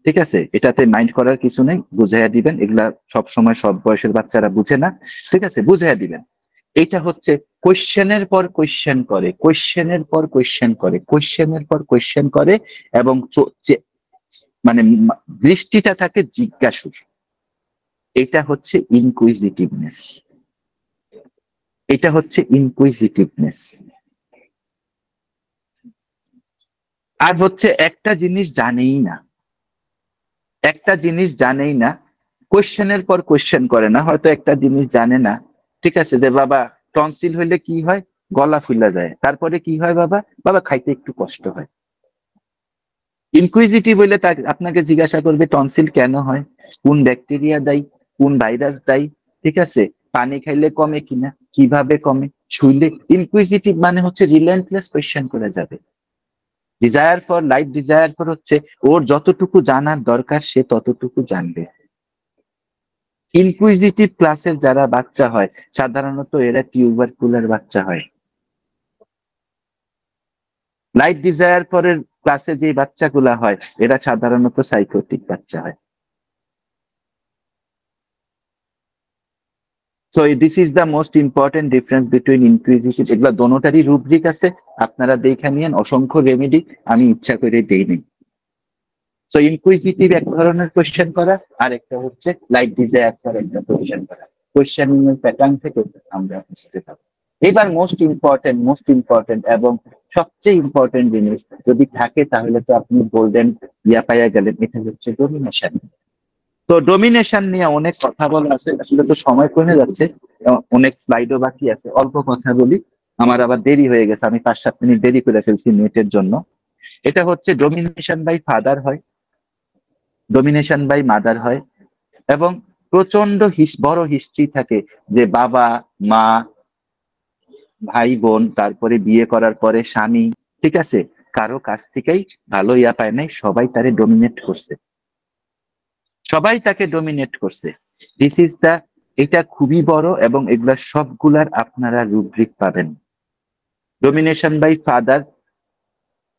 ঠিক আছে, এটাতে মাইন্ড করার কিছু নেই, বুঝাইয়া দিবেন। এগুলা সব সময় সব বয়সের বাচ্চারা বুঝে না, ঠিক আছে, বুঝাইয়া দিবেন। এটা হচ্ছে কোয়েশ্চেনের পর কোয়েশ্চেন করে, কোয়েশ্চেনের পর কোয়েশ্চেন করে, কোয়েশ্চেনের পর কোয়েশ্চেন করে, এবং মানে দৃষ্টিটা থাকে জিজ্ঞাসুর। এটা হচ্ছে ইনকুইজিটিভনেস, এটা হচ্ছে ইনকুইজিটিভনেস। আর হচ্ছে একটা জিনিস জানেই না, একটা জিনিস জানেই না, কোয়েশ্চেনের পর কোয়েশ্চেন করে না, হয়তো একটা জিনিস জানে না। ঠিক আছে, যে বাবা টনসিল হইলে কি হয়, গলা ফুলা যায়, তারপরে কি হয় বাবা, বাবা খাইতে একটু কষ্ট হয়। ইনকুইজিটিভ হইলে তাকে আপনাকে জিজ্ঞাসা করবে টনসিল কেন হয়, কোন ব্যাকটেরিয়া দায়ী, কোন ভাইরাস দায়ী, ঠিক আছে, পানি খাইলে কমে কিনা, কিভাবে কমে, শুইলে। ইনকুইজিটিভ মানে হচ্ছে রিলেন্টলেস কোয়েশ্চেন করে যাবে। Desire for life, desire for হচ্ছে ওর যতটুকু জানার দরকার সে ততটুকু জানবে। ইনকুইজিটিভ ক্লাসের যারা বাচ্চা হয় সাধারণত এরা টিউবারকুলার বাচ্চা হয়। লাইট ডিজায়ার ফরের ক্লাসে যে বাচ্চাগুলা হয় এরা সাধারণত সাইকোটিক বাচ্চা হয়। So this is the most important difference between inquisitive, এগুলা দোনোটারই রুব্রিক আছে, আপনারা দেখে নিয়েন, অসংখ্য রেমেডি আমি ইচ্ছা করে দেইনি। সো ইনকুইজিটিভ এক ধরনের কোয়েশ্চেন করা, আর একটা হচ্ছে লাইট ডিজায়ার ফর একটা কোয়েশ্চেন করা। কোয়েশ্চেনিং এর প্যাটার্ন থেকে আমরা বুঝতে পারবো। এবার মোস্ট ইম্পর্টেন্ট এবং সবচেয়ে ইম্পর্টেন্ট জিনিস যদি থাকে তাহলে তো আপনি গোল্ডেন ইয়া পাইয়া গেলেন, এটা হচ্ছে ডোমিনেশন। তো ডোমিনেশন নিয়ে অনেক কথা বলা আছে, আসলে তো সময় কমে যাচ্ছে, অনেক স্লাইডও বাকি আছে, অল্প কথা বলি, আমার আবার দেরি হয়ে গেছে, আমি 5-7 মিনিট দেরি করে ফেলছি নেটের জন্য। এটা হচ্ছে ডোমিনেশন বাই ফাদার হয়, ডোমিনেশন বাই মাদার হয়, এবং প্রচন্ড বড় হিস্ট্রি থাকে, যে বাবা মা ভাই বোন, তারপরে বিয়ে করার পরে স্বামী, ঠিক আছে, কারো কাছ থেকেই ভালো ইয়া পায় নাই, সবাই তারে ডোমিনেট করছে, সবাই তাকে ডোমিনেট করছে। দিস ইজ দ্য, এটা খুবই বড়, এবং এগুলা সবগুলার আপনারা রুব্রিক পাবেন। ডোমিনেশন বাই ফাদার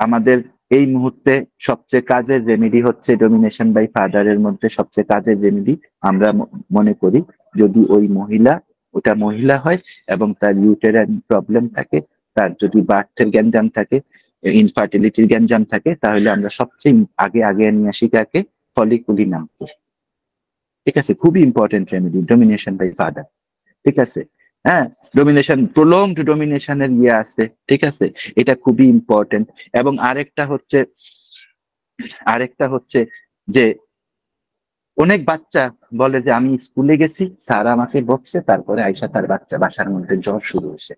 আমাদের এই মুহূর্তে সবচেয়ে কাজের রেমেডি হচ্ছে, ডোমিনেশন বাই ফাদারের মধ্যে সবচেয়ে কাজের রেমেডি আমরা মনে করি, যদি ওই মহিলা, ওটা মহিলা হয় এবং তার ইউটেরাইন প্রবলেম থাকে, তার যদি বার্থের গ্যাঞ্জাম থাকে, ইনফার্টিলিটির গ্যাঞ্জাম থাকে, তাহলে আমরা সবচেয়ে আগে আগে নিয়ে আসি কাকে, ফলিকুলি নামকে। ঠিক আছে, খুবই important remedy domination by father. ঠিক আছে, হ্যাঁ, ডোমিনেশন, প্রলংড ডোমিনেশনের ইয়ে আছে, ঠিক আছে, এটা খুবই ইম্পর্টেন্ট। এবং আরেকটা হচ্ছে যে অনেক বাচ্চা বলে যে আমি স্কুলে গেছি, স্যার আমাকে বকছে, তারপরে আইসা তার বাচ্চা বাসার মধ্যে জ্বর শুরু হয়েছে।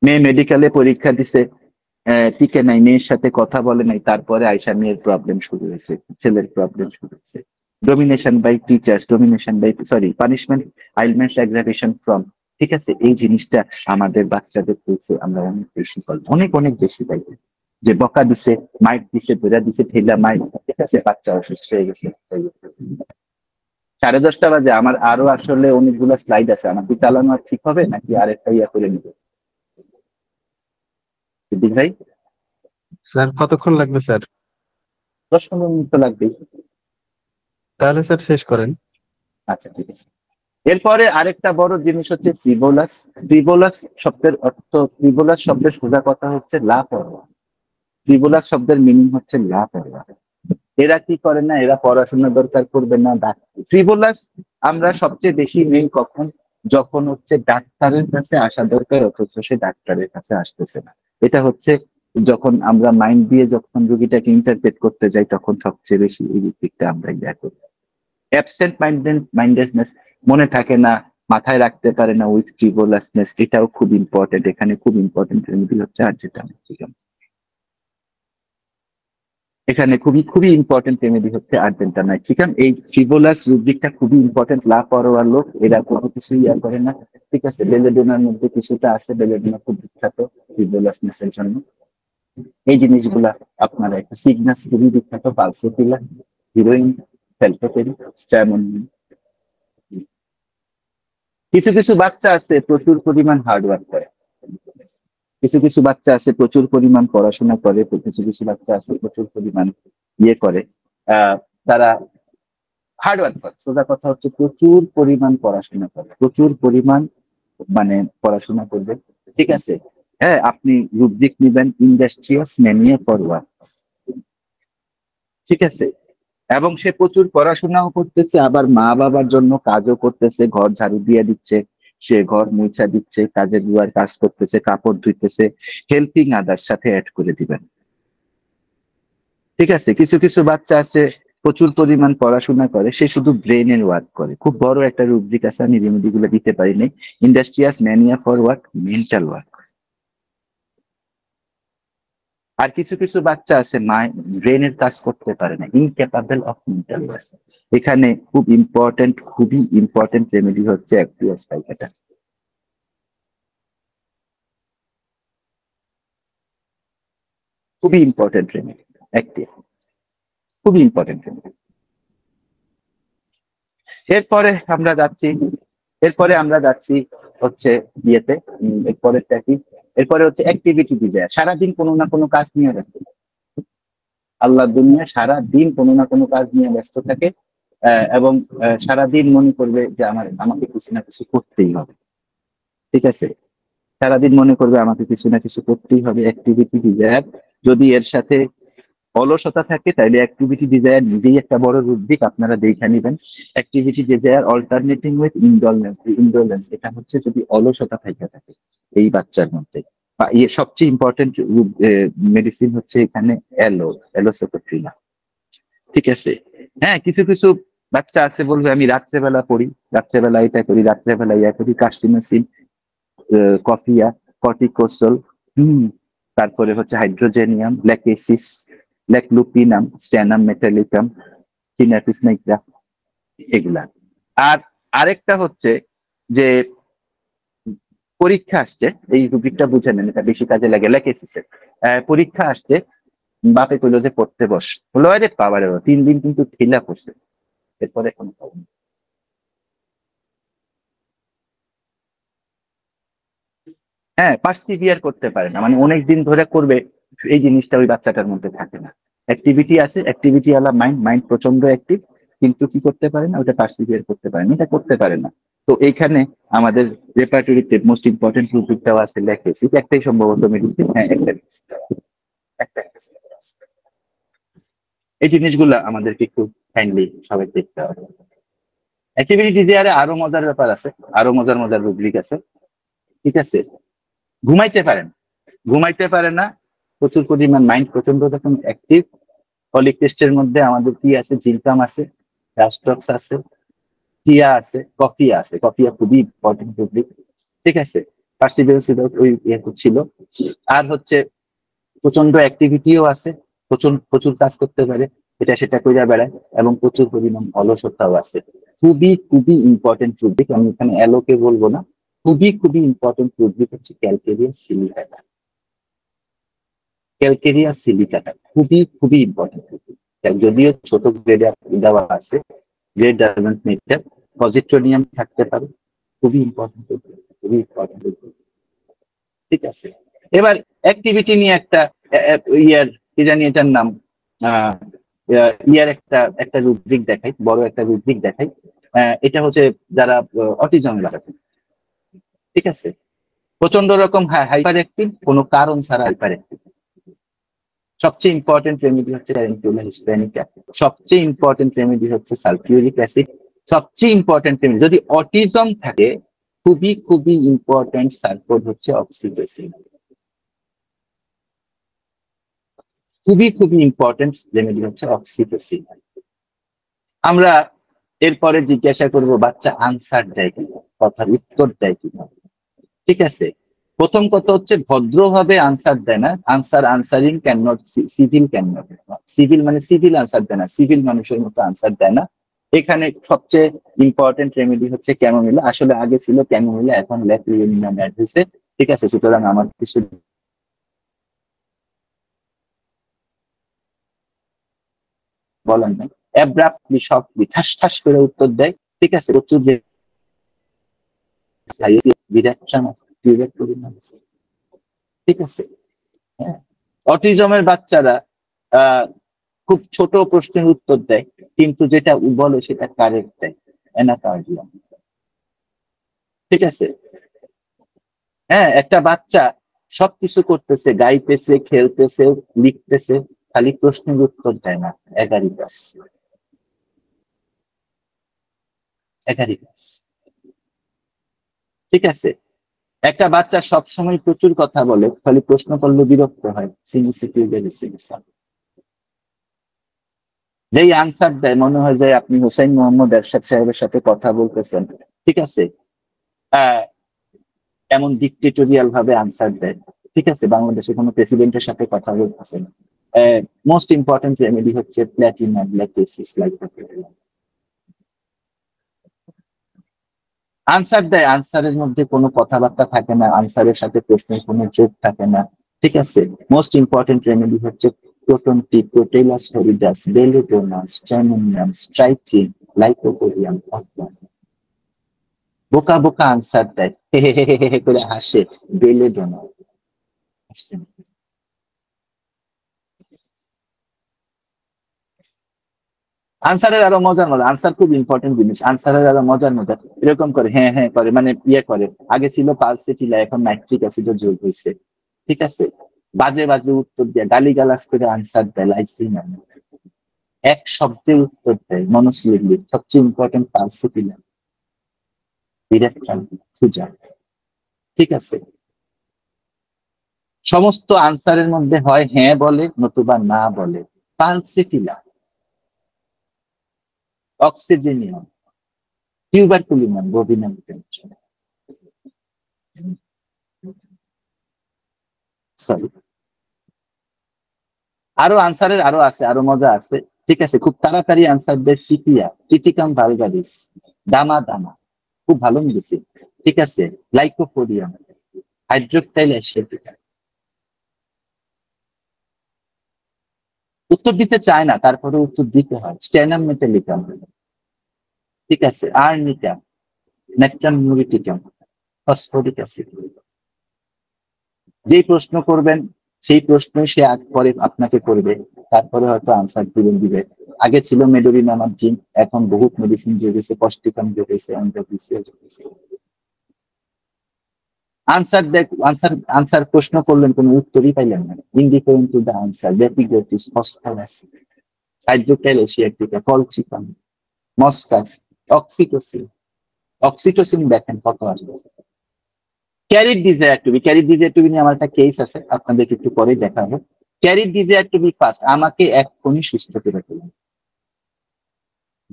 মেয়ে মেডিকেলে পরীক্ষা দিছে, টিকে নাই, মেয়ের সাথে কথা বলে নাই, তারপরে আয়সা মেয়ের প্রবলেম শুরু হয়েছে, ছেলের প্রবলেম শুরু হয়েছে। Domination by teachers, domination by sorry punishment, ailments aggravation from, ঠিক আছে, এই জিনিসটা আমাদের বাচ্চাদের হয়েছে, আমরা অনেক বেশি পাই, অনেক অনেক বেশি পাই। যে বকা দিছে, মাইক দিছে, ধরে দিছে, ঠেলা মাইক, ঠিক আছে, বাচ্চা অসুস্থ হয়ে গেছে। 10:30 বাজে, আমার আরো আসলে অনেকগুলো স্লাইড আছে, আমার কি চালানো আর ঠিক হবে নাকি আরেকটা ইয়া করে নিবে সিদ্দিক ভাই? স্যার কতক্ষণ লাগবে স্যার? 10-15 মিনিট তো লাগবেই। তাহলে স্যার শেষ করেন। আচ্ছা ঠিক আছে। এরপরে আরেকটা বড় জিনিস হচ্ছে ফ্রিভোলাস। ফ্রিভোলাস শব্দের অর্থ, ফ্রিভোলাস শব্দের সোজা কথা হচ্ছে লাপরোয়া। ফ্রিভোলাস শব্দের মিনিং হচ্ছে লাপরোয়া। এরা কি করে না, এরা পড়াশোনা দরকার করবে না। ফ্রিভোলাস আমরা সবচেয়ে বেশি নেই কখন, যখন হচ্ছে ডাক্তারের কাছে আসা দরকার অথচ সে ডাক্তারের কাছে আসতেছে না। এটা হচ্ছে যখন আমরা মাইন্ড দিয়ে যখন রোগীটাকে ইন্টারপ্রেট করতে যাই, তখন সবচেয়ে বেশি এই দিকটা আমরা ইয়া করি। অ্যাবসেন্ট মাইন্ডেডনেস, মনে থাকে না, মাথায় রাখতে পারে না, উইথ ফ্রিভোলাসনেস, এটাও খুব ইম্পর্টেন্ট। এখানে খুব ইম্পর্টেন্ট রেমেডি হচ্ছে আর্জেন্টামাইসিয়াম। এখানে খুবই খুবই ইম্পর্টেন্ট রেমেডি হচ্ছে আর্জেন্টামাইসিয়াম। এই ফ্রিভোলাস রুব্রিকটা খুবই ইম্পর্টেন্ট। লাপরোয়া লোক, এরা কোনো কিছু ইয়া করে না, ঠিক আছে। বেলেডোনার মধ্যে কিছুটা আছে, বেলেডোনা খুব বিখ্যাত ফ্রিভোলাসনেসের জন্য। এই জিনিসগুলা আপনারা একটু, সিগনাস খুবই বিখ্যাত, পালসেটিলা, হিরোইন, ফেলটোপেরি, স্ট্যামন। কিছু কিছু বাচ্চা আছে প্রচুর পরিমাণ হার্ডওয়ার্ক করে, কিছু কিছু বাচ্চা আছে প্রচুর পরিমাণ পড়াশোনা করে, তো কিছু কিছু বাচ্চা আছে প্রচুর পরিমাণ ইয়ে করে। তারা হার্ডওয়ার্ক করে, সোজা কথা হচ্ছে প্রচুর পরিমাণ পড়াশোনা করে, প্রচুর পরিমাণ মানে পড়াশোনা করবে, ঠিক আছে। হ্যাঁ, আপনি রুব্রিক নিবেন ইন্ডাস্ট্রিয়াস ম্যানিয়া ফর ওয়ার্ক, ঠিক আছে। এবং সে প্রচুর পড়াশোনাও করতেছে, আবার মা বাবার জন্য কাজও করতেছে, ঘর ঝাড়ু দিয়ে দিচ্ছে, সে ঘর মুছা দিচ্ছে, কাজের বুয়ার কাজ করতেছে, কাপড় ধুইতেছে, হেল্পিং আদার সাথে অ্যাড করে দিবেন, ঠিক আছে। কিছু কিছু বাচ্চা আছে প্রচুর পরিমাণ পড়াশোনা করে, সে শুধু ব্রেনের ওয়ার্ক করে, খুব বড় একটা রুব্রিক আছে, আমি রেমেডি গুলো দিতে পারিনি। Industrious mania for work, mental work. আর কিছু কিছু বাচ্চা আছে ব্রেনের কাজ করতে পারে না, ইনক্যাপাবল অফ মেন্টাল ওয়ার্ক। এখানে খুব ইম্পর্টেন্ট, খুবই ইম্পর্টেন্ট রেমেডি হচ্ছে অ্যাক্টিভাস পাইকাটা, খুবই ইম্পর্টেন্ট রেমেডি, অ্যাক্টিভ, খুবই ইম্পর্টেন্ট রেমেডি। এরপরে আমরা যাচ্ছি, এরপরে আমরা যাচ্ছি হচ্ছে ইয়েতে, এরপরেরটা কি, এরপরে হচ্ছে অ্যাক্টিভিটি ডিজায়ার। সারাদিন কোনো না কোনো কাজ নিয়ে ব্যস্ত, আল্লাহর দুনিয়া সারাদিন কোনো না কোনো কাজ নিয়ে ব্যস্ত থাকে, এবং সারাদিন মনে করবে যে আমাকে কিছু না কিছু করতেই হবে, ঠিক আছে। সারাদিন মনে করবে আমাকে কিছু না কিছু করতেই হবে। অ্যাক্টিভিটি ডিজায়ার যদি এর সাথে অলসতা থাকে, তাহলে অ্যাক্টিভিটি ডিজায়ার নিজেই একটা বড় রুব্রিক, আপনারা দেখে নেবেন। Activity desire alternating with indolence, indolence এটা হচ্ছে যদি অলসতা থাকে এই বাচ্চার মধ্যে, বা সবচেয়ে ইম্পর্টেন্ট মেডিসিন হচ্ছে এখানে অ্যালোসোকোট্রিনা, ঠিক আছে। হ্যাঁ, কিছু কিছু বাচ্চা আছে বলবে আমি রাত্রেবেলা পড়ি, রাত্রেবেলা এটা করি, রাত্রেবেলা ইয়া করি, কার্সিনোসিন, কফিয়া, কর্টিকোসল, তারপরে হচ্ছে হাইড্রোজেনিয়াম, ল্যাকেসিস, ল্যাকলুপিনাম, স্ট্যানাম মেটালিকাম, সিনাপিস নাইগ্রা, এগুলা। আর আরেকটা হচ্ছে যে পরীক্ষা আসছে, এই রুব্রিকটা বুঝে নেন, এটা বেশি কাজে লাগে। ল্যাকেসিসের পরীক্ষা আসছে, বাপে কইলো যে পড়তে বস, হলো আরে বাবারে 3 দিন কিন্তু ঢিলা পড়ছে, এরপরে এখন হ্যাঁ পার্সিভিয়ার করতে পারে না, মানে অনেক দিন ধরে করবে, এই জিনিসটা ওই বাচ্চাটার মধ্যে থাকে না। অ্যাক্টিভিটি আছে, অ্যাক্টিভিটি আলা মাইন্ড, মাইন্ড প্রচন্ড অ্যাক্টিভ, কিন্তু কি করতে পারে না, ওটা পার্সিভিয়ার করতে পারে না, এটা করতে পারে না। তো এইখানে আমাদের রেপার্টরিতে মোস্ট ইম্পর্টেন্ট রুব্রিকটাও আছে ল্যাকেসিস, একটাই সম্ভবত মেডিসিন, হ্যাঁ একটা একটা এই জিনিসগুলা আমাদেরকে একটু কাইন্ডলি সবাই দেখতে হবে। অ্যাক্টিভিটি ডিজায়ারে আরো মজার ব্যাপার আছে, আরো মজার মজার রুব্রিক আছে, ঠিক আছে। ঘুমাইতে পারেন, ঘুমাইতে পারে না, প্রচুর পরিমাণ মাইন্ড প্রচন্ড যখন অ্যাক্টিভ। ফলিক টেস্টের মধ্যে আমাদের কি আছে, জিঙ্কাম আছে, রাস্টক্স আছে, টিয়া আছে, কফিয়া আছে, কফিয়া খুবই ইম্পর্টেন্ট রুব্রিক, ঠিক আছে। পার্সিভিয়ারেন্স উইদাউট ওই ছিল। আর হচ্ছে প্রচন্ড অ্যাক্টিভিটিও আছে, প্রচুর প্রচুর কাজ করতে পারে, এটা সেটা কইরা বেড়ায়, এবং প্রচুর পরিমাণ অলসতাও আছে। খুবই খুবই ইম্পর্টেন্ট রুব্রিক, আমি এখানে অ্যালোকে বলবো না, খুবই খুবই ইম্পর্টেন্ট রুব্রিক হচ্ছে ক্যালকেরিয়া সিলিকাটা। ক্যালকেরিয়া সিলিকাটা খুবই খুবই ইম্পর্টেন্ট রুব্রিক। যদিও ছোট গ্রেডে দেওয়া আছে, গ্রেড ডাজন্ট ম্যাটার, পজিট্রোনিয়াম থাকতে পারে, খুবই ইম্পর্টেন্ট, খুবই ইম্পর্টেন্ট। ঠিক আছে, এবার অ্যাক্টিভিটি নিয়ে একটা ইয়ার কি জানি এটার নাম, ইয়ার একটা একটা রুব্রিক দেখাই, বড় একটা রুব্রিক দেখাই। এটা হচ্ছে যারা অটিজম আছে, ঠিক আছে, প্রচন্ড রকম হাইপার অ্যাক্টিভ, কোনো কারণ ছাড়া হাইপার অ্যাক্টিভ। সবচেয়ে ইম্পর্টেন্ট রেমেডি হচ্ছে প্যারেন্টিউলার হিস্প্যানিক অ্যাসিড, সবচেয়ে ইম্পর্টেন্ট রেমেডি হচ্ছে সালফিউরিক অ্যাসিড, সবচেয়ে ইম্পর্টেন্ট রেমেডি যদি অটিজম থাকে খুবই খুবই ইম্পর্টেন্ট সার্কোড হচ্ছে অক্সিটোসিন, খুবই খুবই ইম্পর্টেন্ট রেমেডি হচ্ছে অক্সিটোসিন। আমরা এরপরে জিজ্ঞাসা করব বাচ্চা আনসার দেয় কিনা, কথার উত্তর দেয় কিনা। ঠিক আছে, প্রথম কথা হচ্ছে ভদ্রভাবে আনসার দেয় না, answering can not, civil can not, civil মানে সিভিল আনসার দেয় না, সিভিল মানুষের মতো আনসার দেয় না। এখানে সবচেয়ে ইম্পর্টেন্ট রেমেডি হচ্ছে ক্যামোমিলা, আসলে আগে ছিল ক্যামোমিলা, এখন ল্যাপ্রিওনিয়াম অ্যাড হয়েছে। ঠিক আছে, সুতরাং আমার কিছু বলেন নাই, অ্যাব্রাপ্টলি সফটলি ঠাস ঠাস করে উত্তর দেয়। ঠিক আছে, প্রচুর ঠিক আছে। অটিজমের বাচ্চারা খুব ছোট প্রশ্নের উত্তর দেয়, কিন্তু যেটা বলে সেটা কারেক্ট দেয়, অ্যানাকার্ডিয়াম। ঠিক আছে, হ্যাঁ, একটা বাচ্চা সবকিছু করতেছে, গাইতেছে, খেলতেছে, লিখতেছে, খালি প্রশ্নের উত্তর দেয় না, এগারিকাস, এগারিকাস। ঠিক আছে, একটা বাচ্চা সবসময় প্রচুর কথা বলে, খালি প্রশ্ন করলে বিরক্ত হয়, যেই আনসার দেয় মনে হয় যে আপনি হোসেন মোহাম্মদ এরশাদ সাহেবের সাথে কথা বলতেছেন। ঠিক আছে, এমন ডিকটেটোরিয়াল ভাবে আনসার দেয়। ঠিক আছে, বাংলাদেশে কোনো প্রেসিডেন্টের সাথে কথা বলতেছেন। মোস্ট ইম্পর্টেন্ট রেমেডি হচ্ছে প্ল্যাটিনাম ল্যাটেসিস লাইকোপেডিয়াম। আনসার দেয়, আনসারের মধ্যে কোনো কথাবার্তা থাকে না, আনসারের সাথে প্রশ্নের কোনো যোগ থাকে না। ঠিক আছে, মোস্ট ইম্পর্টেন্ট রেমেডি হচ্ছে প্রোটনটি, প্রোটেলাস হরিডাস, বেলিডোনাস, ট্যামিনিয়াম, স্ট্রাইচিন, লাইকোপোডিয়াম। বোকা বোকা আনসার দেয়, হে হে হে হে করে হাসে, বেলিডোনা। আনসারের আরো মজার মজা, আনসার খুব ইম্পর্টেন্ট জিনিস, আনসারের আরো মজার মজা এরকম করে, হ্যাঁ হ্যাঁ করে, মানে ইয়ে করে, আগে ছিল পালসেটিলা, এখন নাইট্রিক অ্যাসিডের যোগ হয়েছে। ঠিক আছে, বাজে বাজে উত্তর দিয়ে গালিগালাজ করে আনসার দেয়, লাইসিন এক শব্দে উত্তর দেয়, মনোসিলিক। সবচেয়ে ইম্পর্টেন্ট পালসেটিলা, বিরাট খুঁজা। ঠিক আছে, সমস্ত আনসারের মধ্যে হয় হ্যাঁ বলে নতুবা না বলে। পালসেটিলা, অক্সিজেনিয়াম, টিউবারকুলিনাম, ববিনাম, সরি, আরো আনসারের আরো আছে, আরো মজা আছে। ঠিক আছে, খুব তাড়াতাড়ি আনসার দেয় সিপিয়া, টিটিকাম ভালগারিস, দামা দামা, খুব ভালো মেডিসিন। ঠিক আছে, লাইকোপোডিয়াম, হাইড্রোক্টাইল অ্যাসিটিকা। উত্তর দিতে চায় না, তারপরে উত্তর দিতে হয়, স্ট্যানাম মেটালিকাম। ঠিক আছে, আর্নিকাম, নেকট্রাম মিউরিটিকাম, ফসফরিক অ্যাসিড। যেই প্রশ্ন করবেন সেই প্রশ্ন সে পরে আপনাকে করবে, তারপরে হয়তো আনসার দিবে। আগে ছিল মেডোরিনামার্জিন, এখন বহুত মেডিসিন যোগ হয়েছে, পস্টিকাম যোগ হয়েছে, আনসার দেখ, আনসার প্রশ্ন করলেন, কোনো উত্তরই পাইলেন না, ইন্ডিফারেন্ট টু দ্য আনসার, ডেপিগ্রেট is phosphorus, hydrocotyle asiatica, colchicum, moschus, oxytocin. Oxytocin দেখেন কত আসবে। Carried desire to be, carried desire to be নিয়ে আমার একটা কেস আছে, আপনাদেরকে একটু পরে দেখাবো। Carried desire to be fast, আমাকে এক্ষুনি সুস্থ করে তোলেন।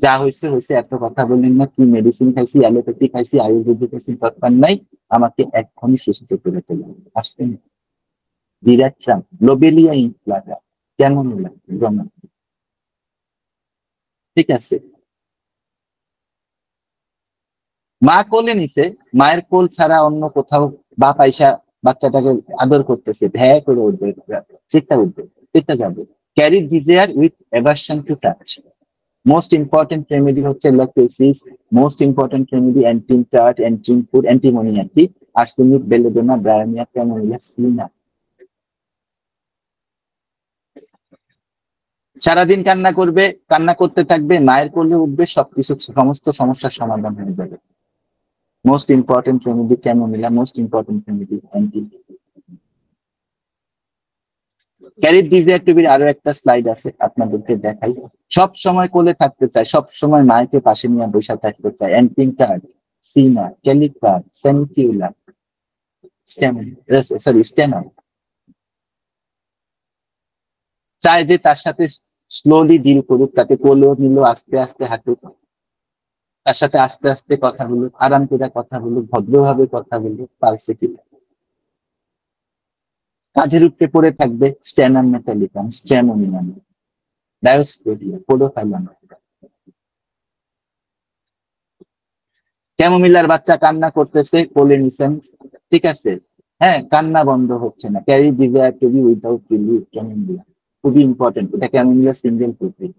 যা হয়েছে হয়েছে, এত কথা বললেন না, কি মেডিসিন খাইছি, অ্যালোপ্যাথি খাইছি, আয়ুর্বেদিক খাইছি, দরকার নাই, আমাকে এক্ষুনি সুস্থ করে তোলা। আসছেন ডিরেক্টরাম লোবেলিয়া ইনফ্লাটা কেমন লাগে, ঠিক আছে। মা কোলে নিছে, মায়ের কোল ছাড়া অন্য কোথাও বাপ আইসা বাচ্চাটাকে আদর করতেছে, ভ্যা করে উঠবে, চিৎকার উঠবে, চিৎকার যাবে। Carry desire with aversion to touch. Most important remedy হচ্ছে ল্যাকটেসিস, most important remedy antim tart, antim ফুড, অ্যান্টিমোনিয়াটি, আর্সেনিক, বেলেডোনা, ব্রায়োনিয়া, ক্যামোনিয়া, সিনা। সারাদিন কান্না করবে, কান্না করতে থাকবে, মায়ের কোলে উঠবে, সবকিছু সমস্ত সমস্যার সমাধান হয়ে যাবে। Most important remedy chamomilla, most important remedy anti. Carried desire টিভির আরো একটা স্লাইড আছে, আপনাদেরকে দেখাই। সব সময় কোলে থাকতে চায়, সব সময় মায়েকে পাশে নিয়ে বসে থাকতে চায়। অ্যান্টিং কার্ড, সিনা, ক্যালিকার, সেনিকিউলার, স্টেনাম। চায় যে তার সাথে স্লোলি ডিল করুক, তাকে কোলেও নিল, আস্তে আস্তে হাঁটুক, তার সাথে আস্তে আস্তে কথা বলুক, আরাম করে কথা বলুক, ভদ্রভাবে কথা বলুক, পালসে কি কাঁধের উপরে পড়ে থাকবে। স্ট্যানাম মেটালিকাম, স্ট্র্যামোনিয়াম, ডায়োস্পোডিয়া, পোডোফাইলাম। ক্যামোমিলার বাচ্চা কান্না করতেছে, কোলে নিছেন, ঠিক আছে, হ্যাঁ, কান্না বন্ধ হচ্ছে না। Carry desire to B without relief, chamomilla খুবই ইম্পর্টেন্ট, এটা ক্যামোমিলা সিঙ্গেল প্রোটিন।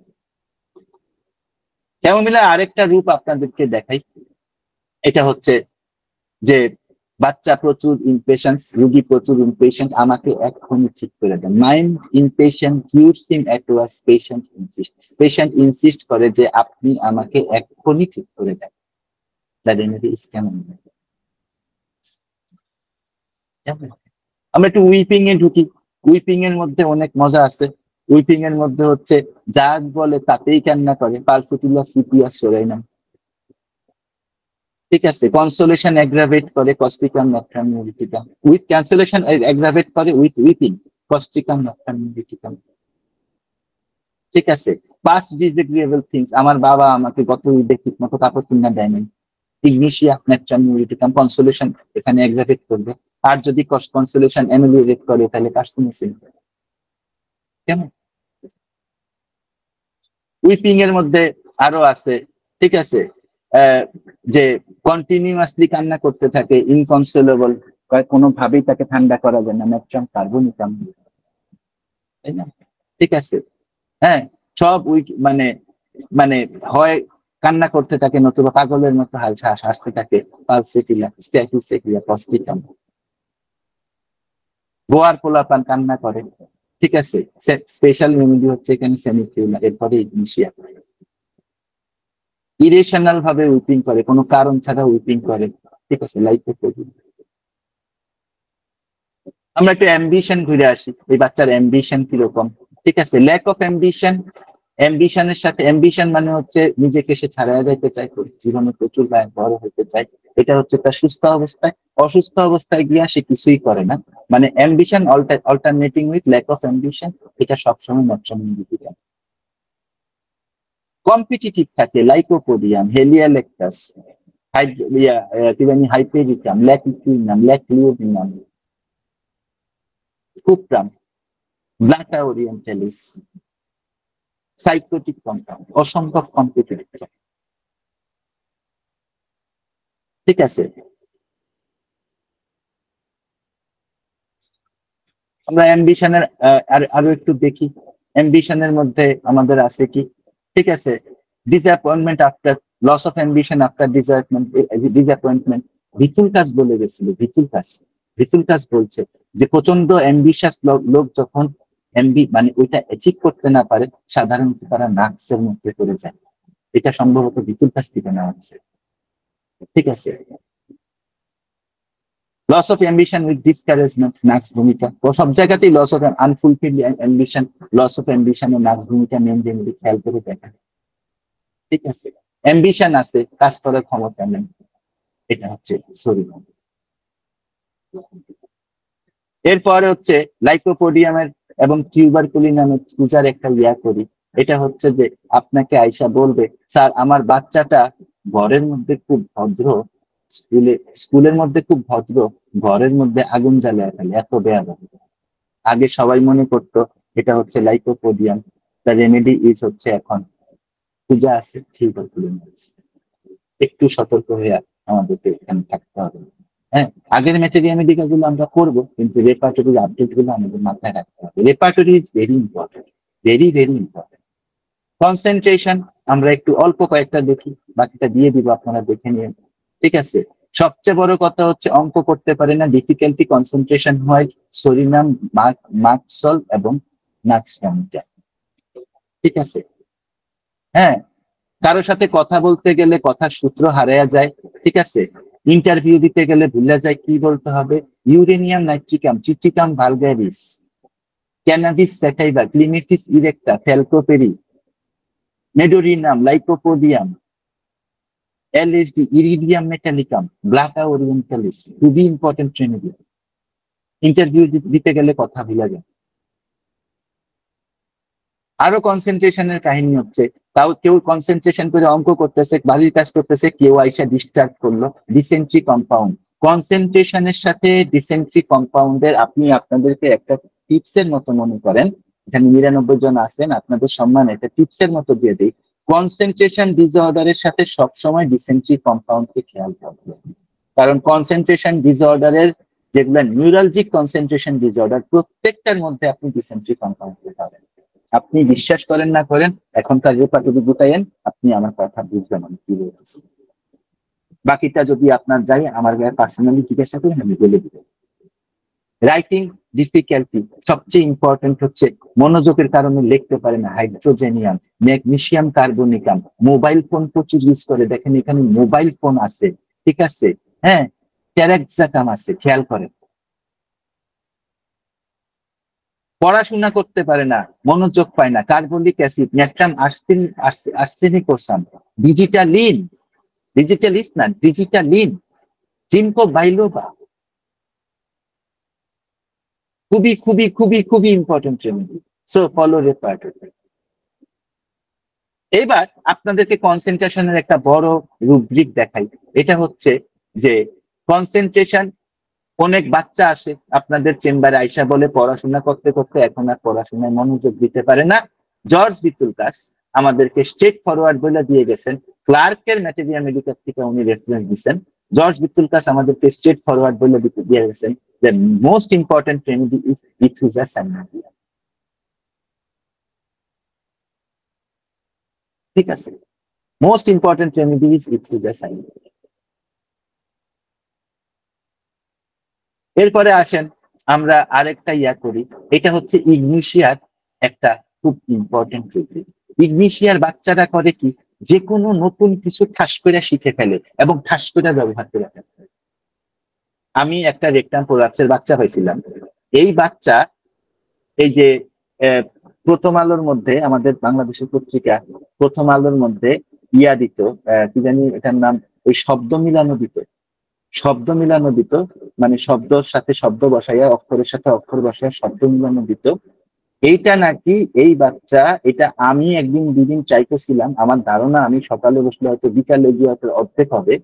ক্যামোমিলা আরেকটা রূপ আপনাদেরকে দেখাই। এটা হচ্ছে যে বাচ্চা প্রচুর ইমপেশেন্স, রুগী প্রচুর ইমপেশেন্ট, আমাকে এক্ষুনি ঠিক করে দেন। Mind impatient cures him at once, patient insist. Patient insist করে যে আপনি আমাকে এক্ষুনি ঠিক করে দেন। আমরা একটু উইপিং এ ঢুকি। উইপিং এর মধ্যে অনেক মজা আছে। উইপিং এর মধ্যে হচ্ছে যা বলে তাতেই কান্না করে, পালসুটিলা সিপিয়াস সোরাইনাম, ঠিক আছে। কনসোলেশন অ্যাগ্রাভেট করে, কস্টিকাম, নকটার্ন, নিউরিটিকাম। উইথ ক্যান্সেলেশন অ্যাগ্রাভেট করে উইথ উইপিং, কস্টিকাম, নকটার্ন, নিউরিটিকাম, ঠিক আছে। পাস্ট ডিসএগ্রিয়েবল থিংস, আমার বাবা আমাকে গত ঈদে ঠিক মতো কাপড় কিনা দেয়নি, ইগনিশিয়া, নকটার্ন, নিউরিটিকাম। কনসোলেশন এখানে অ্যাগ্রাভেট করবে। আর যদি কনসোলেশন অ্যামেলিয়েট করে তাহলে কার্সিনোসিন, কেমন। উইপিং এর মধ্যে আরো আছে, ঠিক আছে, যে কন্টিনিউয়াসলি কান্না করতে থাকে, ইনকনসোলেবল, কোনোভাবেই তাকে ঠান্ডা করা যায় না, ন্যাট্রাম, কার্বনিকাম, তাই না, ঠিক আছে। হ্যাঁ, সব মানে মানে হয় কান্না করতে থাকে, নতুবা পাগলের মতো হাসতে থাকে, পালসেটিলা, স্ট্যাটিসেটিলা, কস্টিকাম। গোয়ার পোলাপান কান্না করে, ঠিক আছে। স্পেশাল রেমেডি হচ্ছে এখানে সেমিকিউলা, এরপরে ইগনিশিয়া। ইরেশনাল ভাবে উইপিং করে, কোনো কারণ ছাড়া উইপিং করে, ঠিক আছে, লাইকোপোডিয়া। আমরা একটু অ্যাম্বিশন ঘুরে আসি, এই বাচ্চার অ্যাম্বিশন কিরকম, ঠিক আছে। ল্যাক অফ অ্যাম্বিশন, অ্যাম্বিশনের সাথে, অ্যাম্বিশন মানে হচ্ছে নিজেকে সে ছাড়াইয়া যাইতে চায়, জীবনে প্রচুর বড় হতে চায়, এটা হচ্ছে তার সুস্থ অবস্থায়। অসুস্থ অবস্থায় গিয়া সে কিছুই করে না, মানে ambition alternating with lack of ambition, এটা সবসময় নট্রামিডিয়া। কম্পিটিটিভ থাকে, লাইকোপোডিয়াম, হেলিয়ালেক্টাস, হাইপেরিকাম, ল্যাকিকুইনাম, ল্যাকলিওডিনাম, cuprum, blatta orientalis, psychotic compound, অসম্ভব কম্পিটিটিভ, ঠিক আছে। আমরা অ্যাম্বিশনের আরো একটু দেখি। অ্যাম্বিশনের মধ্যে আমাদের আছে কি, ঠিক আছে, disappointment after loss of ambition after disappointment. ভিতুল কাজ বলে গেছিল, ভিতুল কাজ বলছে যে প্রচন্ড অ্যাম্বিশাস লোক যখন মানে ওইটা অ্যাচিভ করতে না পারে, সাধারণত তারা নার্ভসের মধ্যে পড়ে যায়। এটা সম্ভবত ভিতুল কাজ থেকে নেওয়া হচ্ছে, ঠিক আছে। Loss of ambition with discouragement, nux vomica. সব জায়গাতেই loss of unfulfilled ambition, loss of ambition ও নার্ভস ভূমিকা মেন রেমেডি, খেয়াল করে দেখা, ঠিক আছে। অ্যাম্বিশন আছে, কাজ করার ক্ষমতা নেই, এটা হচ্ছে শরীর। এরপরে হচ্ছে লাইকোপোডিয়ামের এবং টিউবারকুলিনামের পূজার একটা ইয়া করি। এটা হচ্ছে যে আপনাকে আয়সা বলবে, স্যার আমার বাচ্চাটা ঘরের মধ্যে খুব ভদ্র, স্কুলের মধ্যে খুব ভদ্র, ঘরের মধ্যে আগুন জ্বালিয়ে ফেলে, এত বেয়াদব। আগে সবাই মনে করতো এটা হচ্ছে লাইকোপোডিয়াম, তার রেমেডি ইজ হচ্ছে এখন পূজা আছে, ঠিক আছে, একটু সতর্ক হয়ে আমাদেরকে এখানে থাকতে হবে। হ্যাঁ, আগের ম্যাটেরিয়ামেডিকা গুলো আমরা করবো, কিন্তু রেপার্টরি আপডেট গুলো আমাদের মাথায় রাখতে হবে। Repertory is very important, very very important. Concentration আমরা একটু অল্প কয়েকটা দেখি, বাকিটা দিয়ে দিব, আপনারা দেখে নিন। ঠিক আছে, সবচেয়ে বড় কথা হচ্ছে অঙ্ক করতে পারে না, ডিফিকাল্টি কনসেন্ট্রেশন হয় সরিনাম, মার্কসল এবং নাক্সটা। ঠিক আছে, হ্যাঁ, কারোর সাথে কথা বলতে গেলে কথার সূত্র হারায়া যায়। ঠিক আছে, ইন্টারভিউ দিতে গেলে ভুলে যায় কি বলতে হবে। Uranium nitricum, triticum vulgaris, cannabis sativa, clematis erecta, ফ্যালকোপেরি, medorrhinum, lycopodium, LSD, iridium metallicum, blatta orientalis, খুবই ইম্পর্টেন্ট ট্রেনিং। ইন্টারভিউ দিতে গেলে কথা ভুলে যায়। আরো কনসেন্ট্রেশনের কাহিনী হচ্ছে, তাও কেউ কনসেন্ট্রেশন করে অঙ্ক করতেছে, বাড়ির কাজ করতেছে, কেউ আইসা ডিস্টার্ব করলো, ডিসেন্ট্রি কম্পাউন্ড। কনসেন্ট্রেশনের সাথে ডিসেন্ট্রি কম্পাউন্ডের আপনি আপনাদেরকে একটা টিপসের মতো মনে করেন, এখানে 99 জন আছেন, আপনাদের সম্মান একটা টিপসের মতো দিয়ে দিই। কনসেন্ট্রেশন ডিসঅর্ডারের সাথে সবসময় ডিসেন্ট্রি কম্পাউন্ডকে খেয়াল রাখবেন, কারণ কনসেন্ট্রেশন ডিসঅর্ডারের যেগুলো নিউরালজিক কনসেন্ট্রেশন ডিসঅর্ডার, প্রত্যেকটার মধ্যে আপনি ডিসেন্ট্রি কম্পাউন্ড পাবেন। আপনি বিশ্বাস করেন না করেন, এখনকার রেপার্টরি গুটাইন, আপনি আমার কথা বুঝবেন আমি কি বলতেছি। বাকিটা যদি আপনার যাই, আমার গায়ে পার্সোনালি জিজ্ঞাসা করেন, আমি বলে দিব। রাইটিং ডিফিকাল্টি সবচেয়ে ইম্পর্টেন্ট হচ্ছে মনোযোগের কারণে লিখতে পারে না, হাইড্রোজেনিয়াম, ম্যাগনেসিয়াম কার্বনিকাম। মোবাইল ফোন প্রচুর ইউজ করে, দেখেন এখানে মোবাইল ফোন আছে। ঠিক আছে, হ্যাঁ, ট্যারাক্সাকাম আছে, খেয়াল করেন। পড়াশোনা করতে পারে না, মনোযোগ পায় না, কার্বলিক অ্যাসিড, ন্যাট্রাম, আর্সেনিকোসাম, ডিজিটালিন, ডিজিটালিস না, ডিজিটালিন, জিঙ্কো বাইলোবা, খুবই খুবই খুবই খুবই important remedy. So follow repertory. এবার আপনাদেরকে কনসেন্ট্রেশনের একটা বড় রুব্রিক দেখাই। এটা হচ্ছে যে কনসেন্ট্রেশন, অনেক বাচ্চা আসে আপনাদের চেম্বারে, আইসা বলে পড়াশোনা করতে করতে এখন আর পড়াশোনায় মনোযোগ দিতে পারে না। জর্জ ভিতুলকাস আমাদেরকে স্ট্রেট ফরওয়ার্ড বলে দিয়ে গেছেন, ক্লার্কের ম্যাটেরিয়ামেডিকা থেকে উনি রেফারেন্স দিচ্ছেন। জর্জ ভিতুলকাস আমাদেরকে স্ট্রেট ফরওয়ার্ড বলে দিয়ে গেছেন যে মোস্ট ইম্পর্টেন্ট রেমেডি ইজ ইথুজা সাইনাভিয়া। ঠিক আছে, মোস্ট ইম্পর্টেন্ট রেমেডি ইজ ইথুজা সাইনাভিয়া। এরপরে আসেন আমরা আরেকটা ইয়া করি, এটা হচ্ছে ইগনিশিয়ার একটা খুব ইম্পর্টেন্ট রুব্রিক। ইগনিশিয়ার বাচ্চারা করে কি, যে কোনো নতুন কিছু ঠাস করে শিখে ফেলে এবং ঠাস করে ব্যবহার করে ফেলে। আমি একটা রেকটাম প্রোলাপসের বাচ্চা হয়েছিলাম। এই বাচ্চা, এই যে প্রথম আলোর মধ্যে, আমাদের বাংলাদেশের পত্রিকা প্রথম আলোর মধ্যে ইয়া দিত, কি জানি এটার নাম, ওই শব্দ মিলানো দিত, শব্দ মিলানো দিত, মানে শব্দর সাথে শব্দ বসাইয়া, অক্ষরের সাথে অক্ষর বসাইয়া শব্দ মিলানো দিত। এইটা নাকি এই বাচ্চা, এটা আমি একদিন দুদিন ট্রাই করছিলাম, আমার ধারণা আমি সকালে বসলে হয়তো বিকালে গিয়ে হয়তো অর্ধেক হবে।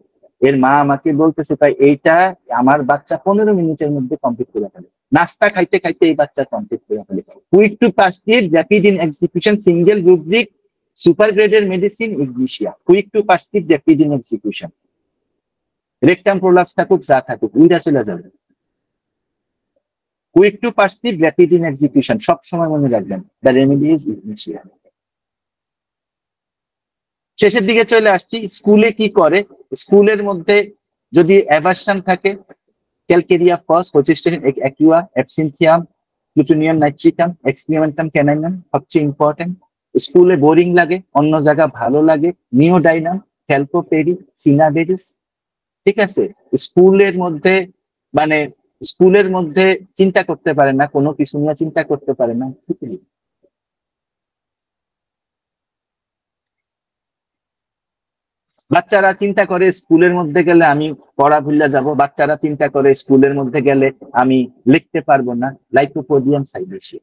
এর মা আমাকে বলতেছে তাই এইটা আমার বাচ্চা 15 মিনিটের মধ্যে কমপ্লিট করে ফেলে, নাস্তা খাইতে খাইতে এই বাচ্চা কমপ্লিট করে ফেলে। Quick to perceive, rapid in execution, single rubric, super গ্রেডের medicine, ignatia. Quick to perceive, rapid in execution. Rectum prolapse থাকুক যা থাকুক, উইরা চলে যাবে। Quick to perceive, rapid in execution, সবসময় মনে রাখবেন, দ্য রেমেডি ইজ ইগনিশিয়া। শেষের দিকে চলে আসছি, স্কুলে কি করে। স্কুলের মধ্যে যদি অ্যাভারশন থাকে, ক্যালকেরিয়া ফস, হোচিস্টিন অ্যাকুয়া, absinthium, plutonium nitricum, excrementum caninum, সবচেয়ে ইম্পর্টেন্ট। স্কুলে বোরিং লাগে, অন্য জায়গা ভালো লাগে, নিওডাইনাম, ফ্যালকোপেরি, সিনাবেরিস। ঠিক আছে, স্কুলের মধ্যে মানে স্কুলের মধ্যে চিন্তা করতে পারে না, কোনো কিছু নিয়ে চিন্তা করতে পারে না, বাচ্চারা চিন্তা করে স্কুলের মধ্যে গেলে আমি পড়া ভুলে যাব, বাচ্চারা চিন্তা করে স্কুলের মধ্যে গেলে আমি লিখতে পারবো না, লাইকোপোডিয়াম সাইলেশিয়া।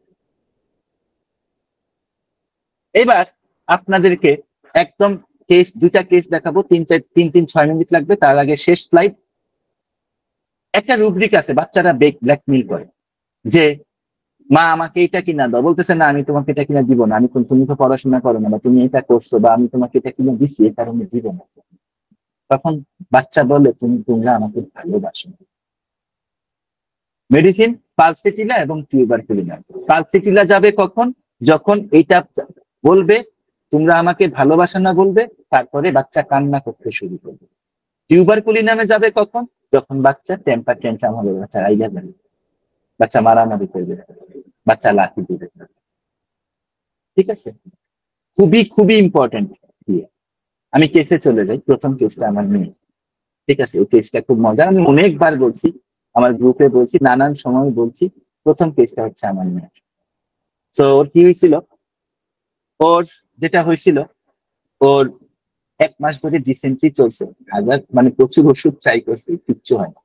এবার আপনাদেরকে একদম কেস, দুইটা কেস দেখাবো, 3-6 মিনিট লাগবে। তার আগে শেষ স্লাইড। একটা রুব্রিক আছে, বাচ্চারা ব্ল্যাকমেইল করে যে মা আমাকে এটা কিনা দাও, বলতেছে না আমি তোমাকে এটা কিনা দিব না, তুমি তো পড়াশোনা করো না, বা তুমি এটা করছো, বা আমি তোমাকে এটা কিনা দিচ্ছি এই কারণে দিব না। তখন বাচ্চা বলে তোমরা আমাকে ভালোবাসো। মেডিসিন পালসিটিলা এবং টিউবারকুলিনাম। পালসিটিলা যাবে কখন? যখন এইটা বলবে তোমরা আমাকে ভালোবাসো না বলবে, তারপরে বাচ্চা কান্না করতে শুরু করবে। টিউবারকুলিনামে যাবে কখন? যখন বাচ্চা টেম্পার ট্যান্ট্রাম হবে, বাচ্চা রাইগা যাবে, বাচ্চা মারামারি করবে, বাচ্চা লাঠি দিবে। ঠিক আছে, খুবই খুবই ইম্পর্টেন্ট। আমি কেসে চলে যাই। প্রথম কেসটা আমার মেয়ে। ঠিক আছে, ওই কেসটা খুব মজা, আমি অনেকবার বলছি, আমার গ্রুপে বলছি, নানান সময় বলছি। প্রথম কেসটা হচ্ছে আমার মেয়ে। তো ওর কি হয়েছিল? ওর যেটা হয়েছিল, ওর 1 মাস ধরে ডিসেন্ট্রি চলছে, মানে প্রচুর ওষুধ ট্রাই করছে, কিচ্ছু হয় না,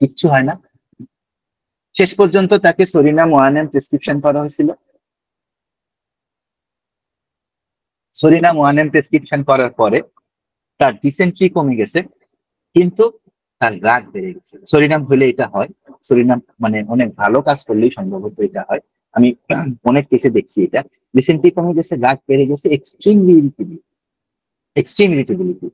কিচ্ছু হয় না। শেষ পর্যন্ত তাকে সরিনাম 1M প্রেসক্রিপশন করা হয়েছিল। সরিনাম 1M প্রেসক্রিপশন করার পরে তার ডিসেন্ট্রি কমে গেছে, কিন্তু তার রাগ বেড়ে গেছে। সরিনাম হলে এটা হয়, সরিনাম মানে অনেক ভালো কাজ করলেই সম্ভবত এটা হয়। আমি অনেক কেসে দেখছি এটা। ডিসেন্ট্রি কমে গেছে, রাগ বেড়ে গেছে, এক্সট্রিম ইরিটেবিলিটি।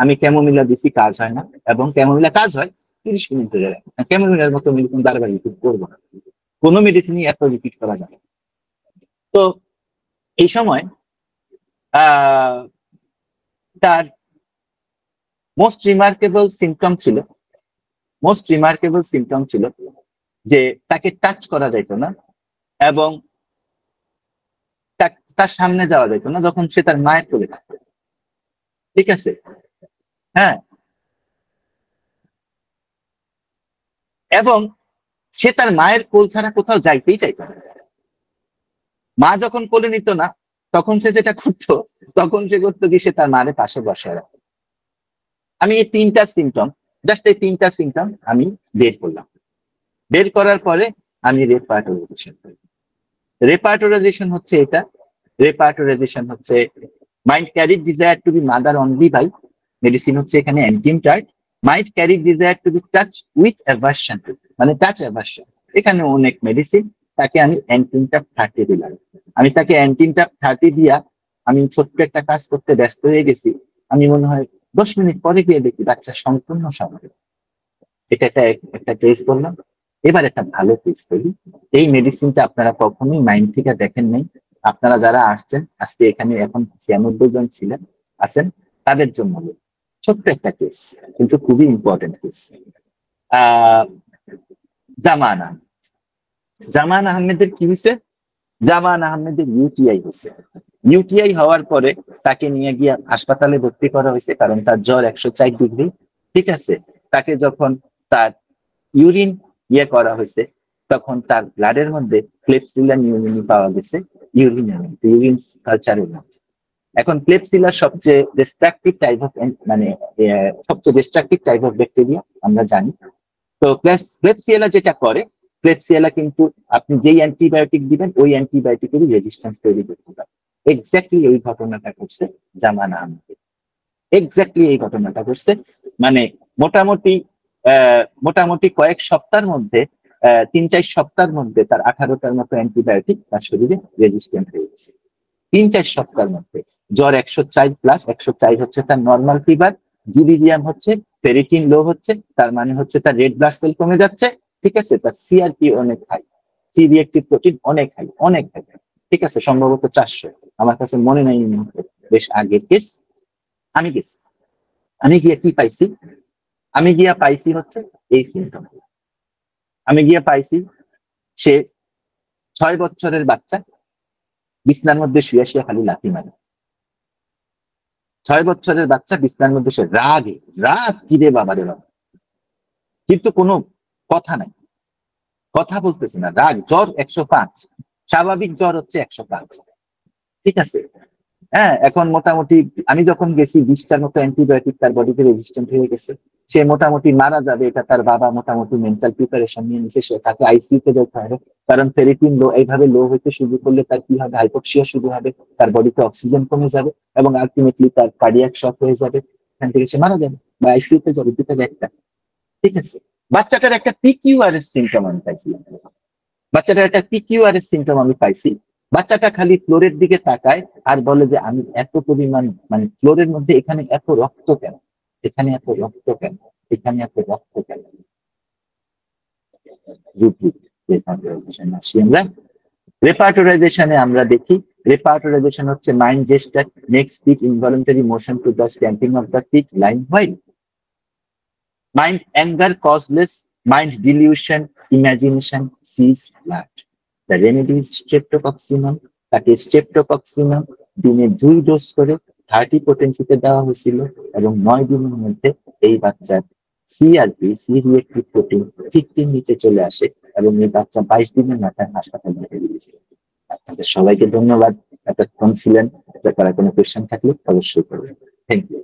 আমি ক্যামোমিলা দিছি, কাজ হয় না, এবং ক্যামোমিলা কাজ হয় 30 মিনিট ধরে। ক্যামোমিলার মতো মেডিসিন বারবার রিপিট করবো না, কোনো মেডিসিনই এত রিপিট করা যায় না। তো এই সময় তার মোস্ট রিমার্কেবল সিমটম ছিল যে তাকে টাচ করা যাইত না, এবং তার সামনে যাওয়া যাইত না যখন সে তার মায়ের কোলে থাকতো। ঠিক আছে, হ্যাঁ, এবং সে তার মায়ের কোল ছাড়া কোথাও যাইতেই চাইত না। মা যখন কোলে নিত না, তখন সে যেটা করতো, কি সে তার মায়ের পাশে বসে রাখতো। আমি এই তিনটা সিমটম আমি বের করলাম। বের করার পরে আমি রেপার্টোরাইজেশন হচ্ছে এটা। রেপার্টোরাইজেশন হচ্ছে mind carry desire to be mother only by, medicine হচ্ছে এখানে antim tart. Mind carry desire to be touch with aversion, মানে টাচ অ্যাভার্সন। এখানে অনেক মেডিসিন। তাকে আমি অ্যান্টিমটাপ 30 দিলাম। আমি তাকে অ্যান্টিমটাপ 30 দিয়া আমি ছোট্ট একটা কাজ করতে ব্যস্ত হয়ে গেছি। আমি মনে হয় 10 মিনিট পরে গিয়ে দেখি বাচ্চা সম্পূর্ণ স্বাভাবিক। এটা একটা কেস বললাম। এবার একটা ভালো কেস করি। এই মেডিসিনটা আপনারা কখনোই মাইন্ড থেকে দেখেন নাই। আপনারা যারা আসছেন আজকে এখানে, এখন 96 জন আছেন, তাদের জন্য ছোট্ট একটা কেস, কিন্তু খুবই ইম্পর্টেন্ট কেস। জামান আহমেদের কি হয়েছে? জামান আহমেদের ইউটিআই হয়েছে। ইউটিআই হওয়ার পরে তাকে নিয়ে গিয়ে হাসপাতালে ভর্তি করা হয়েছে, কারণ তার জ্বর 104 ডিগ্রি। ঠিক আছে, তাকে যখন তার ইউরিন করা হয়েছে, তখন তার ব্লাডের মধ্যে ক্লেপসিলা নিউমোনি পাওয়া গেছে, ইউরিন কালচারের মধ্যে। এখন ক্লেপসিলা সবচেয়ে ডিস্ট্রাকটিভ টাইপ অফ, মানে সবচেয়ে ডিস্ট্রাকটিভ টাইপ অফ ব্যাকটেরিয়া, আমরা জানি। তো ক্লেপসিলা যেটা করে, ক্লেপসিলা কিন্তু আপনি যেই অ্যান্টিবায়োটিক দিবেন ওই অ্যান্টিবায়োটিকেরই রেজিস্ট্যান্স তৈরি করতে পারে। এক্স্যাক্টলি এই ঘটনাটা করছে জামান আহমেদের। এক্স্যাক্টলি এই ঘটনাটা করছে, মানে মোটামুটি কয়েক সপ্তাহের মধ্যে, 3-4 সপ্তাহের মধ্যে তার 18টার মতো অ্যান্টিবায়োটিক তার শরীরে রেজিস্ট্যান্ট হয়ে গেছে। 3-4 সপ্তাহের মধ্যে। জ্বর 104+, 104 হচ্ছে তার নর্মাল ফিভার। ডিলিরিয়াম হচ্ছে, ফেরিটিন লো হচ্ছে, তার মানে হচ্ছে তার রেড ব্লাড সেল কমে যাচ্ছে। ঠিক আছে, তার সিআরপি অনেক হাই, সি রিঅ্যাক্টিভ প্রোটিন অনেক হাই, অনেক হাই। ঠিক আছে, সম্ভবত 400, আমার কাছে মনে নাই, বেশ আগের কেস। আমি গেছি, আমি গিয়ে কি পাইছি? আমি গিয়া পাইছি হচ্ছে এই সিমটম। আমি গিয়া পাইছি সে 6 বছরের বাচ্চা, বিছনার মধ্যে শুয়ে খালি লাথি মারে। 6 বছরের বাচ্চা বিছনার মধ্যে সে রাগ কিরে বাবা রে বাবা, কিন্তু কোনো কথা নাই, কথা বলতেছে না, রাগ। জ্বর 105, স্বাভাবিক জ্বর হচ্ছে 105। ঠিক আছে, হ্যাঁ। এখন মোটামুটি আমি যখন গেছি 20টার মতো অ্যান্টিবায়োটিক তার বডিতে রেজিস্ট্যান্ট হয়ে গেছে। সে মোটামুটি মারা যাবে, এটা তার বাবা মোটামুটি মেন্টাল প্রিপারেশন নিয়ে নিছে, সে তাকে আইসিইউতে যেতে হবে। কারণ ফেরিটিন লো এইভাবে লো হইতে শুরু করলে তার কি হবে, হাইপোক্সিয়া শুরু হবে, তার বডিতে অক্সিজেন কমে যাবে এবং আলটিমেটলি তার কার্ডিয়াক শক হয়ে যাবে, এখান থেকে সে মারা যাবে বা আইসিইউতে যাবে, দুটার একটা। ঠিক আছে, বাচ্চাটার একটা পিকিউআরএস সিমটম আমি পাইছি, বাচ্চাটার একটা পিকিউআরএস সিমটম আমি পাইছি। বাচ্চাটা খালি ফ্লোরের দিকে তাকায় আর বলে যে আমি এত পরিমাণ, মানে ফ্লোরের মধ্যে এখানে এত রক্ত কেন, এখানে এত রক্ত কেন, এখানে এত রক্ত কেন। আসি আমরা রেপার্টোরাইজেশনে। আমরা দেখি রেপার্টোরাইজেশন হচ্ছে mind gesture next feet involuntary motion to the stamping of the feet line while mind anger causeless mind delusion imagination sees flat. The remedy is streptococcinum. তাকে স্ট্রেপ্টোকক্সিনাম দিনে 2 ডোজ করে 30 পোটেন্সিতে দেওয়া হয়েছিল এবং 9 দিনের মধ্যে এই বাচ্চার সিআরপি, সি রিয়েক্টিভ প্রোটিন 15 নিচে চলে আসে এবং এই বাচ্চা 22 দিনের মাথায় হাসপাতাল থেকে দিয়েছে। আপনাদের সবাইকে ধন্যবাদ, এতক্ষণ ছিলেন। যারা কোনো কোয়েশ্চেন থাকলে অবশ্যই করবেন। Thank you.